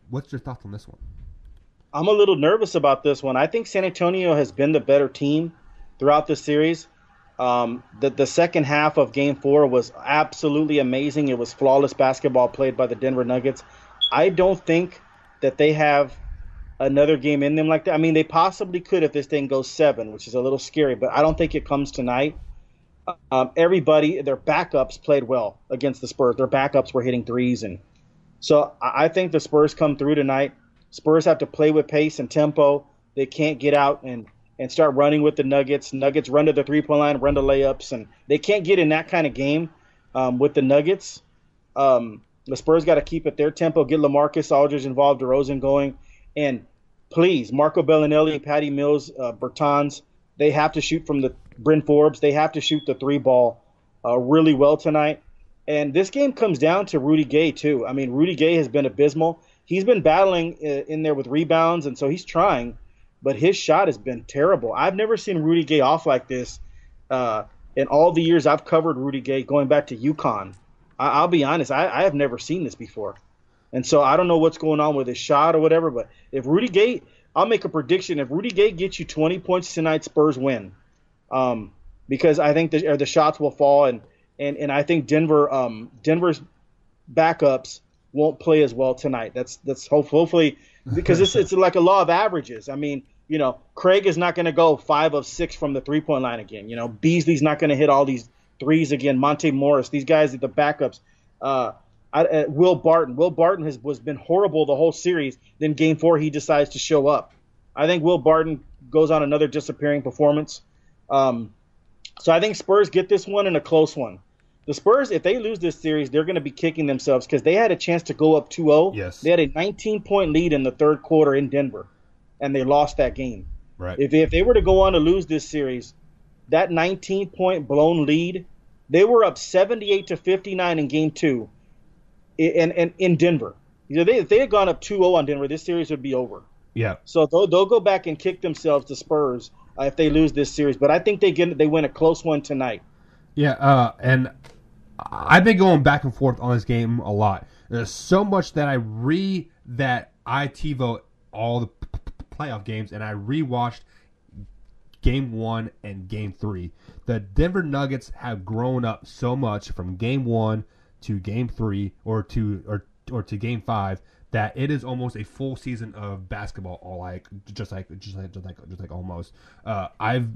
What's your thoughts on this one? I'm a little nervous about this one. I think San Antonio has been the better team throughout the series. The second half of Game 4 was absolutely amazing. It was flawless basketball played by the Denver Nuggets. I don't think that they have another game in them like that. I mean, they possibly could if this thing goes 7, which is a little scary, but I don't think it comes tonight. Everybody, their backups played well against the Spurs. Their backups were hitting threes. And so I think the Spurs come through tonight. Spurs have to play with pace and tempo. They can't get out and start running with the Nuggets. Nuggets run to the three-point line, run to layups, and they can't get in that kind of game with the Nuggets. The Spurs got to keep at their tempo, get LaMarcus Aldridge involved, Rosen going, and please, Marco Bellinelli, Patty Mills, Bertans, they have to shoot from the Bryn Forbes. They have to shoot the 3-ball really well tonight. And this game comes down to Rudy Gay, too. I mean, Rudy Gay has been abysmal. He's been battling in there with rebounds, and so he's trying. But his shot has been terrible. I've never seen Rudy Gay off like this in all the years I've covered Rudy Gay going back to UConn. I'll be honest, I have never seen this before. And so I don't know what's going on with his shot or whatever, but if Rudy Gay – I'll make a prediction. If Rudy Gay gets you 20 points tonight, Spurs win. Because I think the shots will fall, and I think Denver's backups won't play as well tonight. That's hopefully because it's like a law of averages. I mean, Craig is not going to go 5 of 6 from the 3-point line again. Beasley's not going to hit all these threes again. Monte Morris, these guys are the backups. Will Barton has been horrible the whole series. Then Game 4 he decides to show up. I think Will Barton goes on another disappearing performance. So I think Spurs get this one in a close one. The Spurs, if they lose this series, they're going to be kicking themselves because they had a chance to go up 2-0. Yes. They had a 19-point lead in the third quarter in Denver, and they lost that game. Right. If they were to go on to lose this series, that 19-point blown lead, they were up 78-59 in Game 2 in Denver. If they had gone up 2-0 on Denver, this series would be over. Yeah. So they'll go back and kick themselves, the Spurs, if they lose this series. But I think they win a close one tonight. Yeah, and I've been going back and forth on this game a lot. There's so much that I TiVo all the playoff games, and I rewatched Game 1 and Game 3. The Denver Nuggets have grown up so much from Game 1 to Game 3 or to Game 5 that it is almost a full season of basketball, or just like almost. I've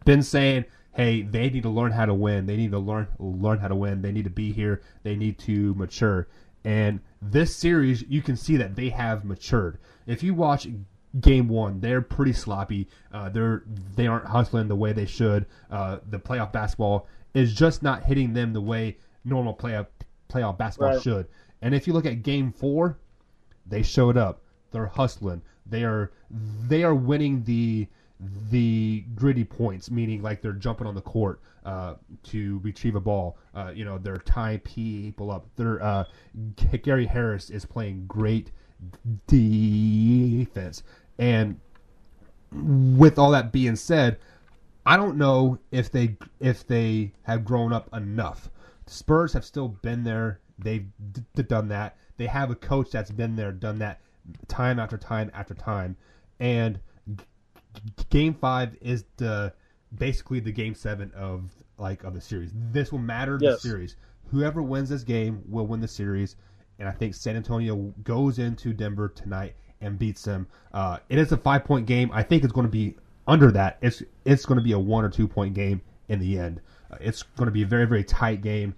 been saying, hey, they need to learn how to win. They need to learn how to win. They need to be here. They need to mature. And this series, you can see that they have matured. If you watch Game 1, they're pretty sloppy. They aren't hustling the way they should. The playoff basketball is just not hitting them the way normal playoff basketball should. And if you look at Game 4, they showed up. They're hustling. They are winning the gritty points, meaning like they're jumping on the court to retrieve a ball. They're tying people up. Gary Harris is playing great defense. And with all that being said, I don't know if they have grown up enough. The Spurs have still been there. They've done that. They have a coach that's been there, done that time after time after time. And Game 5 is basically the Game 7 of the series. This will matter to the series. Whoever wins this game will win the series. And I think San Antonio goes into Denver tonight and beats them. It is a 5-point game. I think it's going to be under that. It's going to be a 1 or 2 point game in the end. It's going to be a very, very tight game.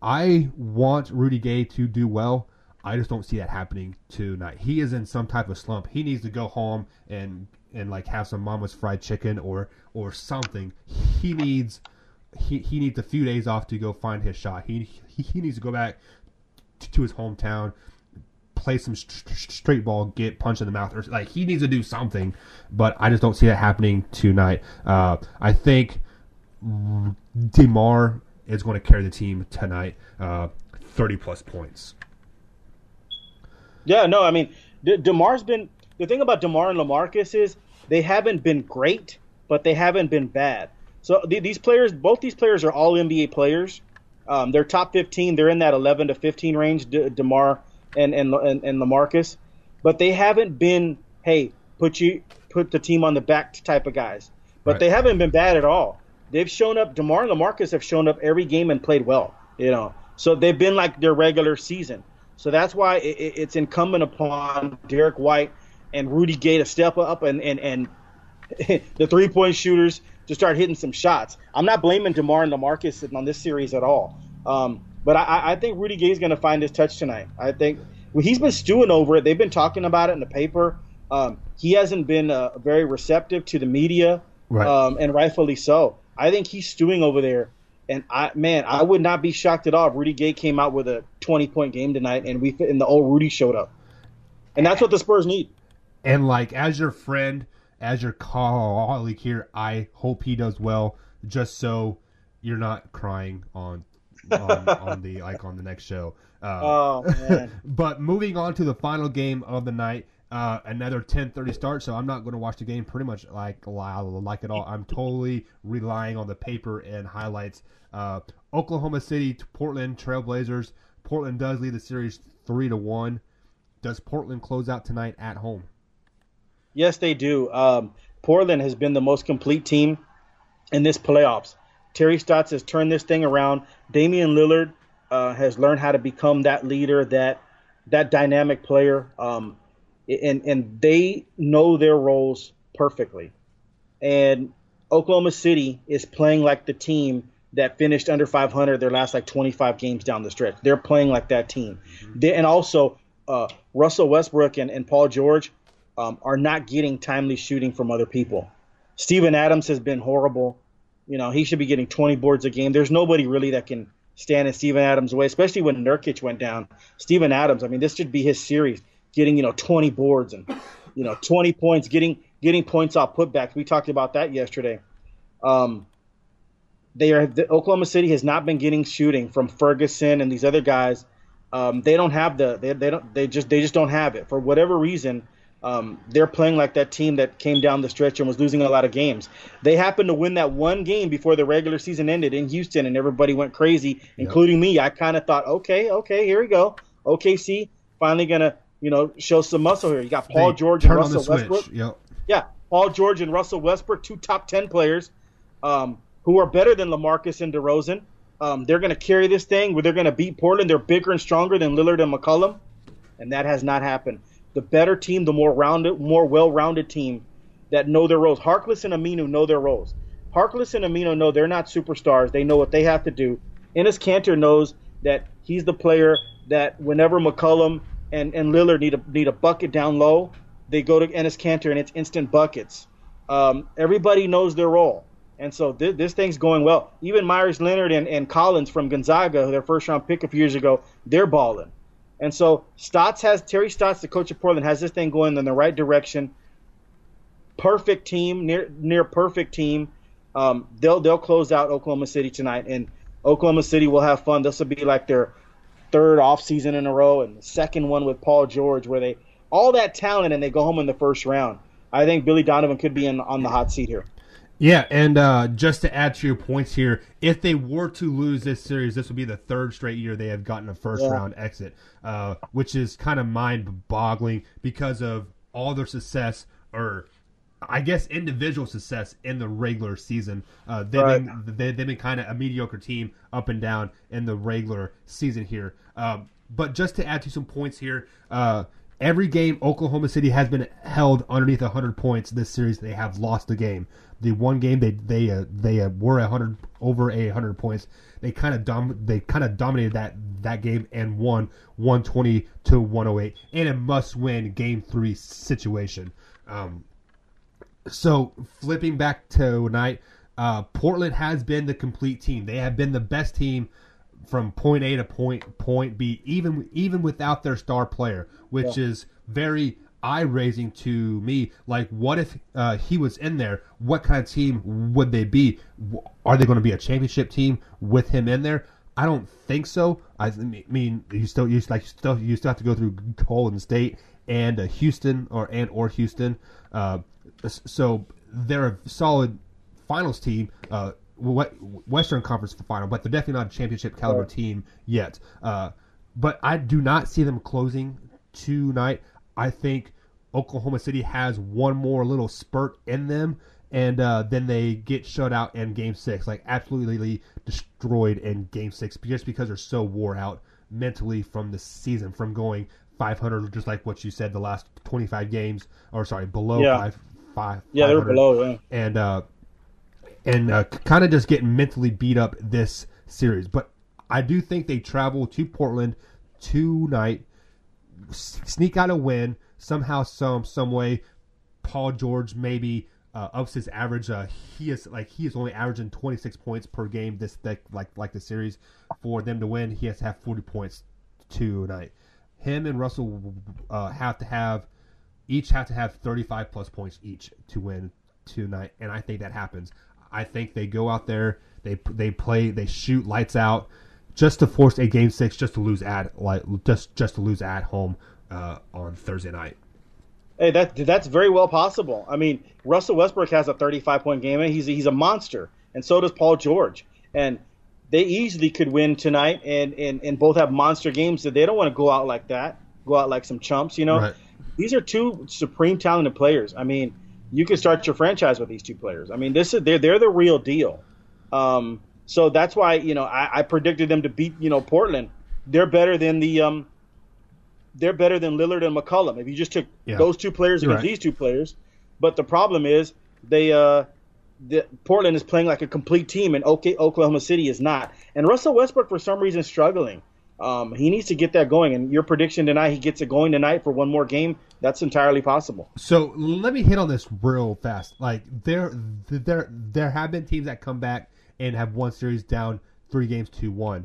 I want Rudy Gay to do well. I just don't see that happening tonight. He is in some type of slump. He needs to go home and have some mama's fried chicken or something. He needs a few days off to go find his shot. He needs to go back to his hometown, play some straight ball, get punched in the mouth, or he needs to do something. But I just don't see that happening tonight. I think DeMar is going to carry the team tonight, 30-plus points. Yeah, no, I mean, DeMar's been – the thing about DeMar and LaMarcus is they haven't been great, but they haven't been bad. So both these players are all NBA players. They're top 15. They're in that 11 to 15 range, DeMar and LaMarcus. But they haven't been, hey, put the team on the back type of guys. But They haven't been bad at all. They've shown up. DeMar and LaMarcus have shown up every game and played well. So they've been like their regular season. So that's why it's incumbent upon Derek White and Rudy Gay to step up and the 3-point shooters to start hitting some shots. I'm not blaming DeMar and LaMarcus on this series at all. But I think Rudy Gay is going to find his touch tonight. I think he's been stewing over it. They've been talking about it in the paper. He hasn't been very receptive to the media, and rightfully so. I think he's stewing over there. And I would not be shocked at all if Rudy Gay came out with a 20-point game tonight, and the old Rudy showed up. And that's what the Spurs need. And as your friend, as your colleague here, I hope he does well, just so you're not crying on the next show. Oh man! But moving on to the final game of the night. Another 10:30 start, so I'm not going to watch the game pretty much like it all. I'm totally relying on the paper and highlights. Oklahoma City to Portland Trailblazers. Portland does lead the series 3-1. Does Portland close out tonight at home? Yes, they do. Portland has been the most complete team in this playoffs. Terry Stotts has turned this thing around. Damian Lillard has learned how to become that leader, that dynamic player. And they know their roles perfectly. And Oklahoma City is playing like the team that finished under 500 their last 25 games down the stretch. They're playing like that team. And also Russell Westbrook and Paul George are not getting timely shooting from other people. Steven Adams has been horrible. He should be getting 20 boards a game. There's nobody really that can stand in Steven Adams' way, especially when Nurkic went down. Steven Adams, this should be his series. Getting 20 boards and 20 points, getting points off putbacks. We talked about that yesterday. Oklahoma City has not been getting shooting from Ferguson and these other guys. They don't have they just don't have it for whatever reason. They're playing like that team that came down the stretch and was losing a lot of games. They happened to win that one game before the regular season ended in Houston, and everybody went crazy, including me. I kind of thought, okay, here we go. OKC finally gonna show some muscle here. You got Paul George and Russell Westbrook. Yep. Yeah, Paul George and Russell Westbrook, 2 top 10 players who are better than LaMarcus and DeRozan. They're going to carry this thing where they're going to beat Portland. They're bigger and stronger than Lillard and McCollum. and that has not happened. The better team, the more well-rounded team that know their roles. Harkless and Aminu know their roles. Harkless and Aminu know they're not superstars. They know what they have to do. Enes Kanter knows that he's the player that whenever McCollum and Lillard need a bucket down low, they go to Enes Kanter and it's instant buckets. Everybody knows their role. And so this thing's going well. Even Myers Leonard and Collins from Gonzaga, their first-round pick a few years ago, they're balling. And so Terry Stotts, the coach of Portland, has this thing going in the right direction. Perfect team, near perfect team. They'll close out Oklahoma City tonight, and Oklahoma City will have fun. This will be like their third off season in a row, and the second one with Paul George, where they all that talent and they go home in the first round. I think Billy Donovan could be on the hot seat here. Yeah, and just to add to your points here, if they were to lose this series, this would be the third straight year they have gotten a first-round exit, which is kind of mind-boggling because of all their success, or I guess individual success in the regular season. They've been kind of a mediocre team up and down in the regular season here. But just to add to some points here, every game Oklahoma City has been held underneath 100 points this series. They have lost the game. The one game they were over 100 points. They kind of dominated that game and won 120-108 in a must-win Game 3 situation. So flipping back to tonight, Portland has been the complete team. They have been the best team from point A to point B, even without their star player, which is very eye-raising to me. Like, what if he was in there? What kind of team would they be? Are they going to be a championship team with him in there? I don't think so. I mean, you still have to go through Golden State and Houston or Houston. So they're a solid finals team, Western Conference final, but they're definitely not a championship caliber team yet. But I do not see them closing tonight. I think Oklahoma City has one more little spurt in them, and then they get shut out in Game 6, like absolutely destroyed in Game 6, just because they're so wore out mentally from the season, from going 500, just like what you said, the last 25 games, below 500. Yeah, they're below, and kind of just getting mentally beat up this series. But I do think they travel to Portland tonight, sneak out a win somehow, some way. Paul George maybe ups his average. He is only averaging 26 points per game like the series. For them to win, he has to have 40 points tonight. Him and Russell have to have 35 plus points each to win tonight, and I think that happens. I think they go out there, they play, they shoot lights out, just to force a Game 6, just to lose at home on Thursday night. Hey, that's very well possible. I mean, Russell Westbrook has a 35-point game, and he's a monster, and so does Paul George. And they easily could win tonight, and both have monster games. So they don't want to go out like that, go out like some chumps, Right. These are two supreme talented players. I mean, you could start your franchise with these two players. I mean, they're the real deal. So that's why I predicted them to beat Portland. They're better than Lillard and McCollum. If you just took those two players against these two players, but the problem is Portland is playing like a complete team, and Oklahoma City is not. And Russell Westbrook for some reason is struggling. He needs to get that going, and your prediction tonight, he gets it going tonight for one more game. That's entirely possible. So let me hit on this real fast. Like there have been teams that come back and have won series down 3-1.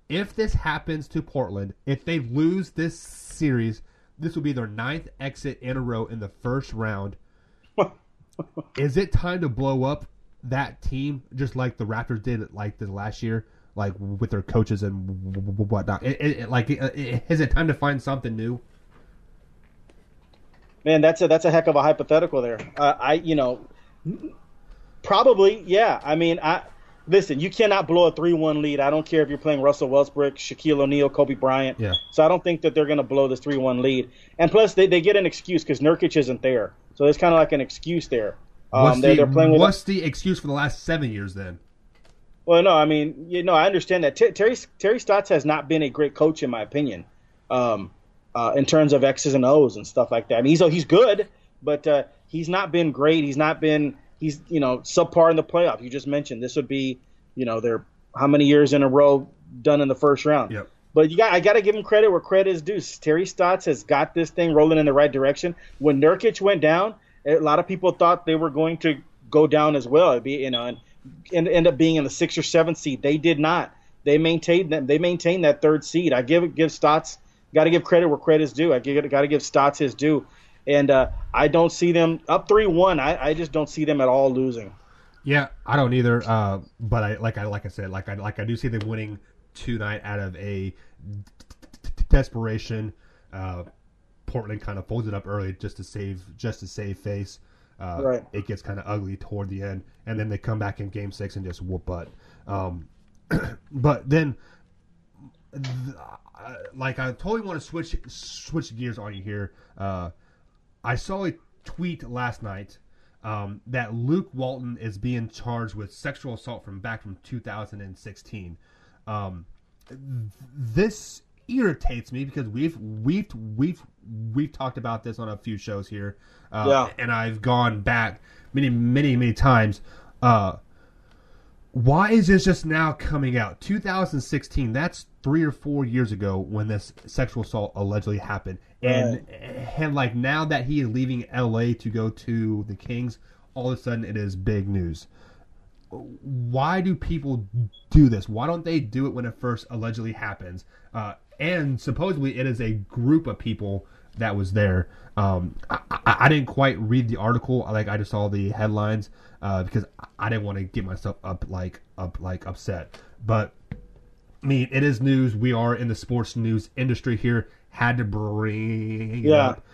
If this happens to Portland, if they lose this series, this will be their 9th exit in a row in the first round. Is it time to blow up that team just like the Raptors did like the last year? Like with their coaches and whatnot. Is it time to find something new? Man, that's a heck of a hypothetical there. Probably, yeah. I mean, listen, you cannot blow a 3-1 lead. I don't care if you're playing Russell Westbrook, Shaquille O'Neal, Kobe Bryant. Yeah. So I don't think that they're going to blow this 3-1 lead. And plus, they get an excuse because Nurkic isn't there. So there's kind of like an excuse there. They're playing with what's the excuse for the last 7 years then? Well, no, I mean, I understand that. Terry Stotts has not been a great coach, in my opinion. in terms of X's and O's and stuff like that. I mean, he's good, but he's not been great. He's subpar in the playoffs. You just mentioned this would be, they're how many years in a row done in the first round. Yep. But I got to give him credit where credit is due. Terry Stotts has got this thing rolling in the right direction. When Nurkic went down, a lot of people thought they were going to go down as well. It'd be, and end up being in the 6th or 7th seed. They did not. They maintained that. They maintained that 3rd seed. I give Stotts. Got to give credit where credit is due. Got to give Stotts his due. And I don't see them up 3-1. I just don't see them at all losing. Yeah, I don't either. But I do see them winning tonight out of a desperation. Portland kind of folded up early just to save face. Right. It gets kind of ugly toward the end, and then they come back in Game 6 and just whoop butt. But then, I totally want to switch gears on you here. I saw a tweet last night that Luke Walton is being charged with sexual assault from 2016. This irritates me because we've talked about this on a few shows here, and I've gone back many times. Why is this just now coming out? 2016, that's 3 or 4 years ago when this sexual assault allegedly happened. And like now that he is leaving LA to go to the Kings, all of a sudden it is big news. Why do people do this? Why don't they do it when it first allegedly happens? And supposedly it is a group of people that was there. I didn't quite read the article. I just saw the headlines because I didn't want to get myself upset. But I mean, it is news. We are in the sports news industry here. Had to bring it up.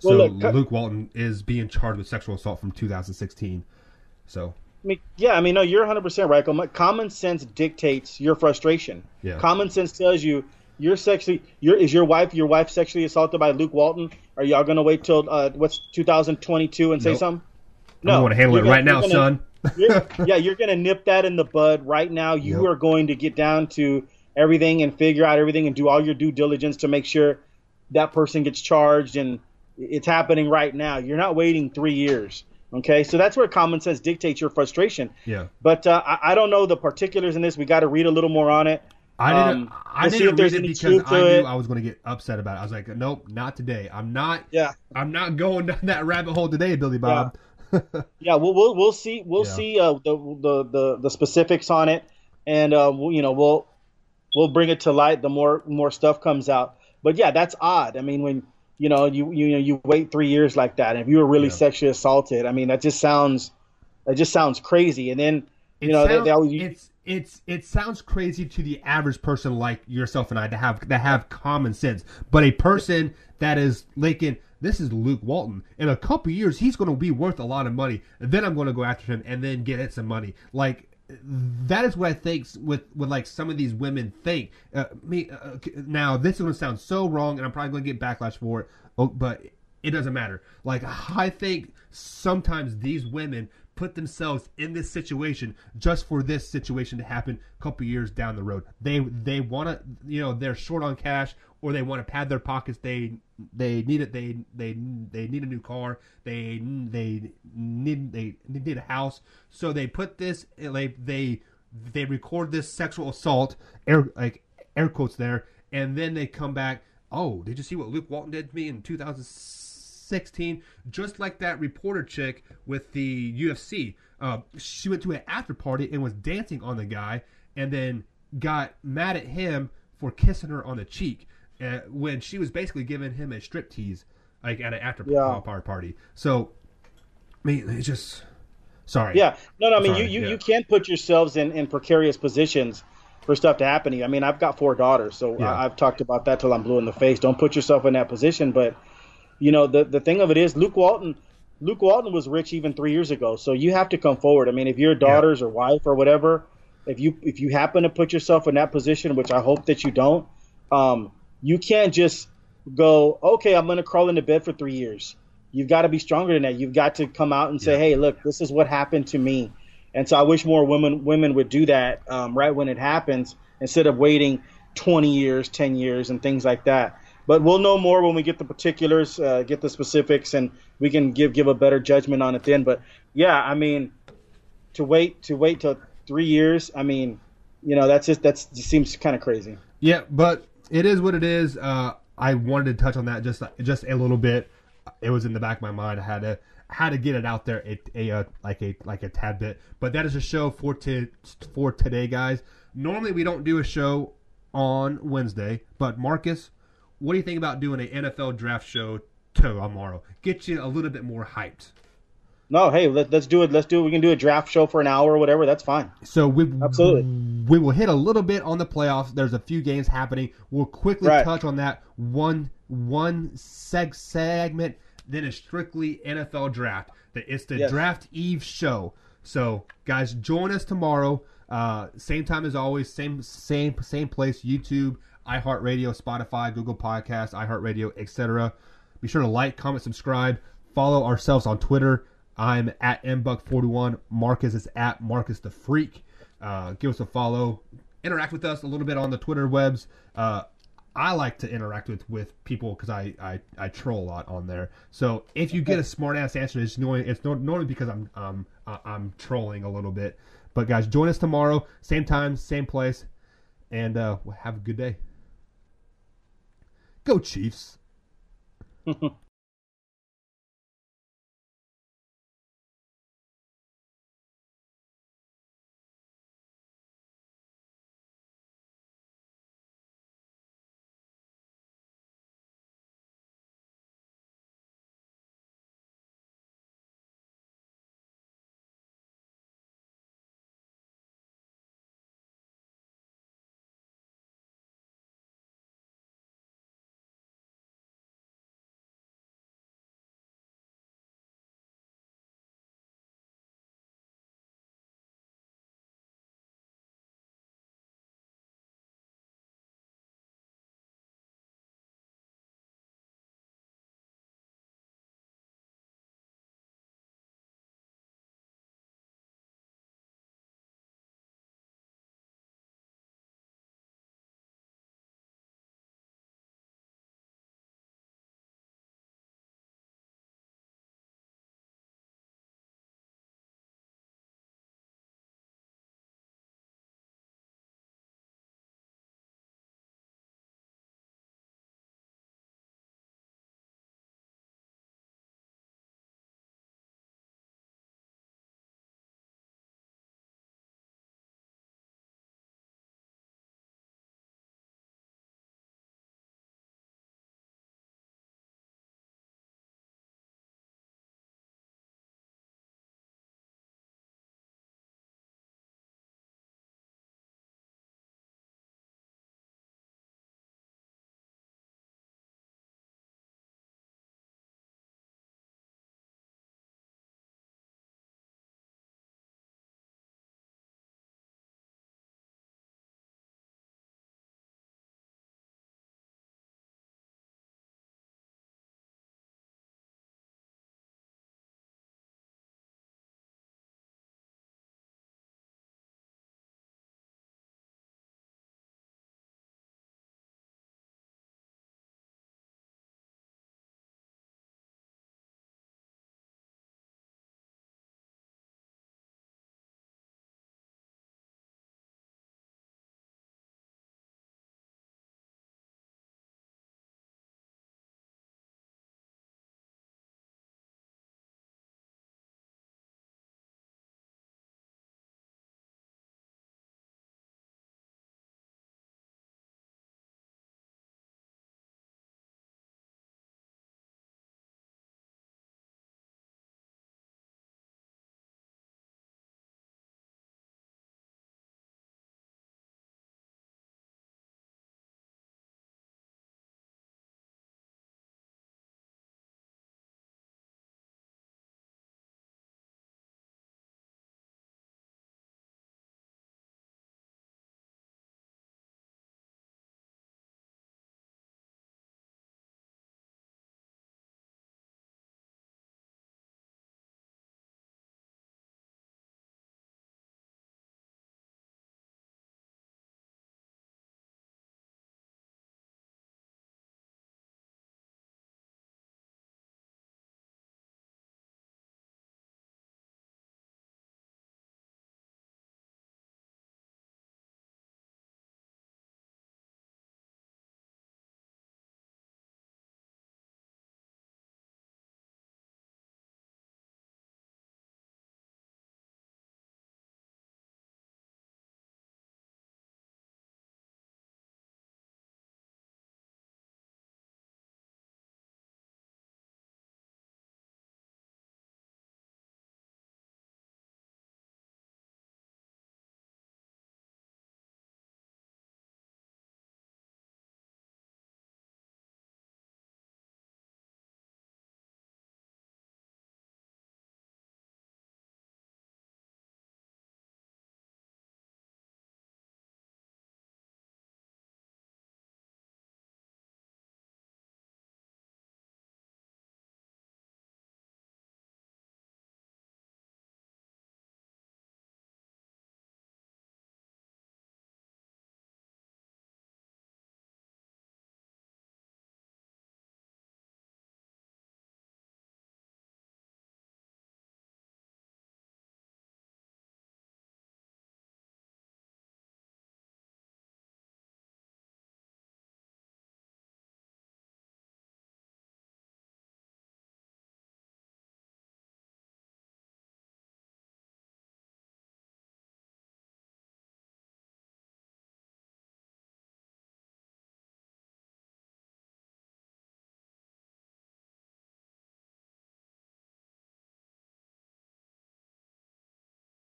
Luke Walton is being charged with sexual assault from 2016. So. No, you're 100% right. Common sense dictates your frustration. Yeah. Common sense tells you is your wife sexually assaulted by Luke Walton? Are y'all gonna wait till 2022 and say something? No, I want to handle it right now, son. You're gonna nip that in the bud right now. You are going to get down to everything and figure out everything and do all your due diligence to make sure that person gets charged, and it's happening right now. You're not waiting 3 years. Okay, so that's where common sense dictates your frustration. Yeah. But I don't know the particulars in this. We got to read a little more on it. I didn't read it because I knew I was going to get upset about it. I was like, nope, not today. I'm not going down that rabbit hole today, Billy Bob. Yeah, we'll see the specifics on it, and we'll bring it to light the more stuff comes out. But yeah, that's odd. I mean, when you wait 3 years like that, and if you were really sexually assaulted, I mean, that just sounds crazy. And then it sounds crazy to the average person like yourself and I that have common sense. But a person that is thinking, this is Luke Walton. In a couple years, he's going to be worth a lot of money. And then I'm going to go after him and then get some money. Like, that is what I think with like some of these women think. Now, this is going to sound so wrong, and I'm probably going to get backlash for it, but it doesn't matter. Like, I think sometimes these women put themselves in this situation just for this situation to happen a couple years down the road. They want to, they're short on cash, or they want to pad their pockets. They need it. They need a new car. They need a house. So they put this. They record this sexual assault, air quotes there, and then they come back. Oh, did you see what Luke Walton did to me in 2016? Just like that reporter chick with the UFC. She went to an after party and was dancing on the guy, and then got mad at him for kissing her on the cheek. When she was basically giving him a strip tease, like at an after party. So, I mean, it's just sorry. Yeah, no. I mean, you can't put yourselves in precarious positions for stuff to happen to you. I mean, I've got 4 daughters, so I've talked about that till I'm blue in the face. Don't put yourself in that position. But the thing of it is, Luke Walton was rich even 3 years ago. So you have to come forward. I mean, if your daughters or wife or whatever, if you happen to put yourself in that position, which I hope that you don't. You can't just go, okay, I'm going to crawl into bed for 3 years. You've got to be stronger than that. You've got to come out and say, hey, look, this is what happened to me. And so I wish more women would do that right when it happens, instead of waiting 20 years, 10 years, and things like that. But we'll know more when we get the particulars, get the specifics, and we can give a better judgment on it then. But yeah, I mean, to wait till 3 years, I mean, that just seems kind of crazy. Yeah, but it is what it is. I wanted to touch on that just a little bit. It was in the back of my mind. I had to get it out there like a tad bit. But that is a show for today, guys. Normally we don't do a show on Wednesday, but Marcus, what do you think about doing an NFL draft show tomorrow? Get you a little bit more hyped. No, hey, let's do it. We can do a draft show for an hour or whatever. That's fine. So absolutely, we will hit a little bit on the playoffs. There's a few games happening. We'll quickly touch on that one segment. Then it's strictly NFL draft. It's the Draft Eve show. So guys, join us tomorrow. Same time as always. Same place. YouTube, iHeartRadio, Spotify, Google Podcasts, iHeartRadio, etc. Be sure to like, comment, subscribe. Follow ourselves on Twitter. I'm at mbuck41. Marcus is at Marcus the Freak. Give us a follow. Interact with us a little bit on the Twitter webs. I like to interact with people because I troll a lot on there. So if you get a smart ass answer, it's normally because I'm trolling a little bit. But guys, join us tomorrow, same time, same place, and have a good day. Go Chiefs.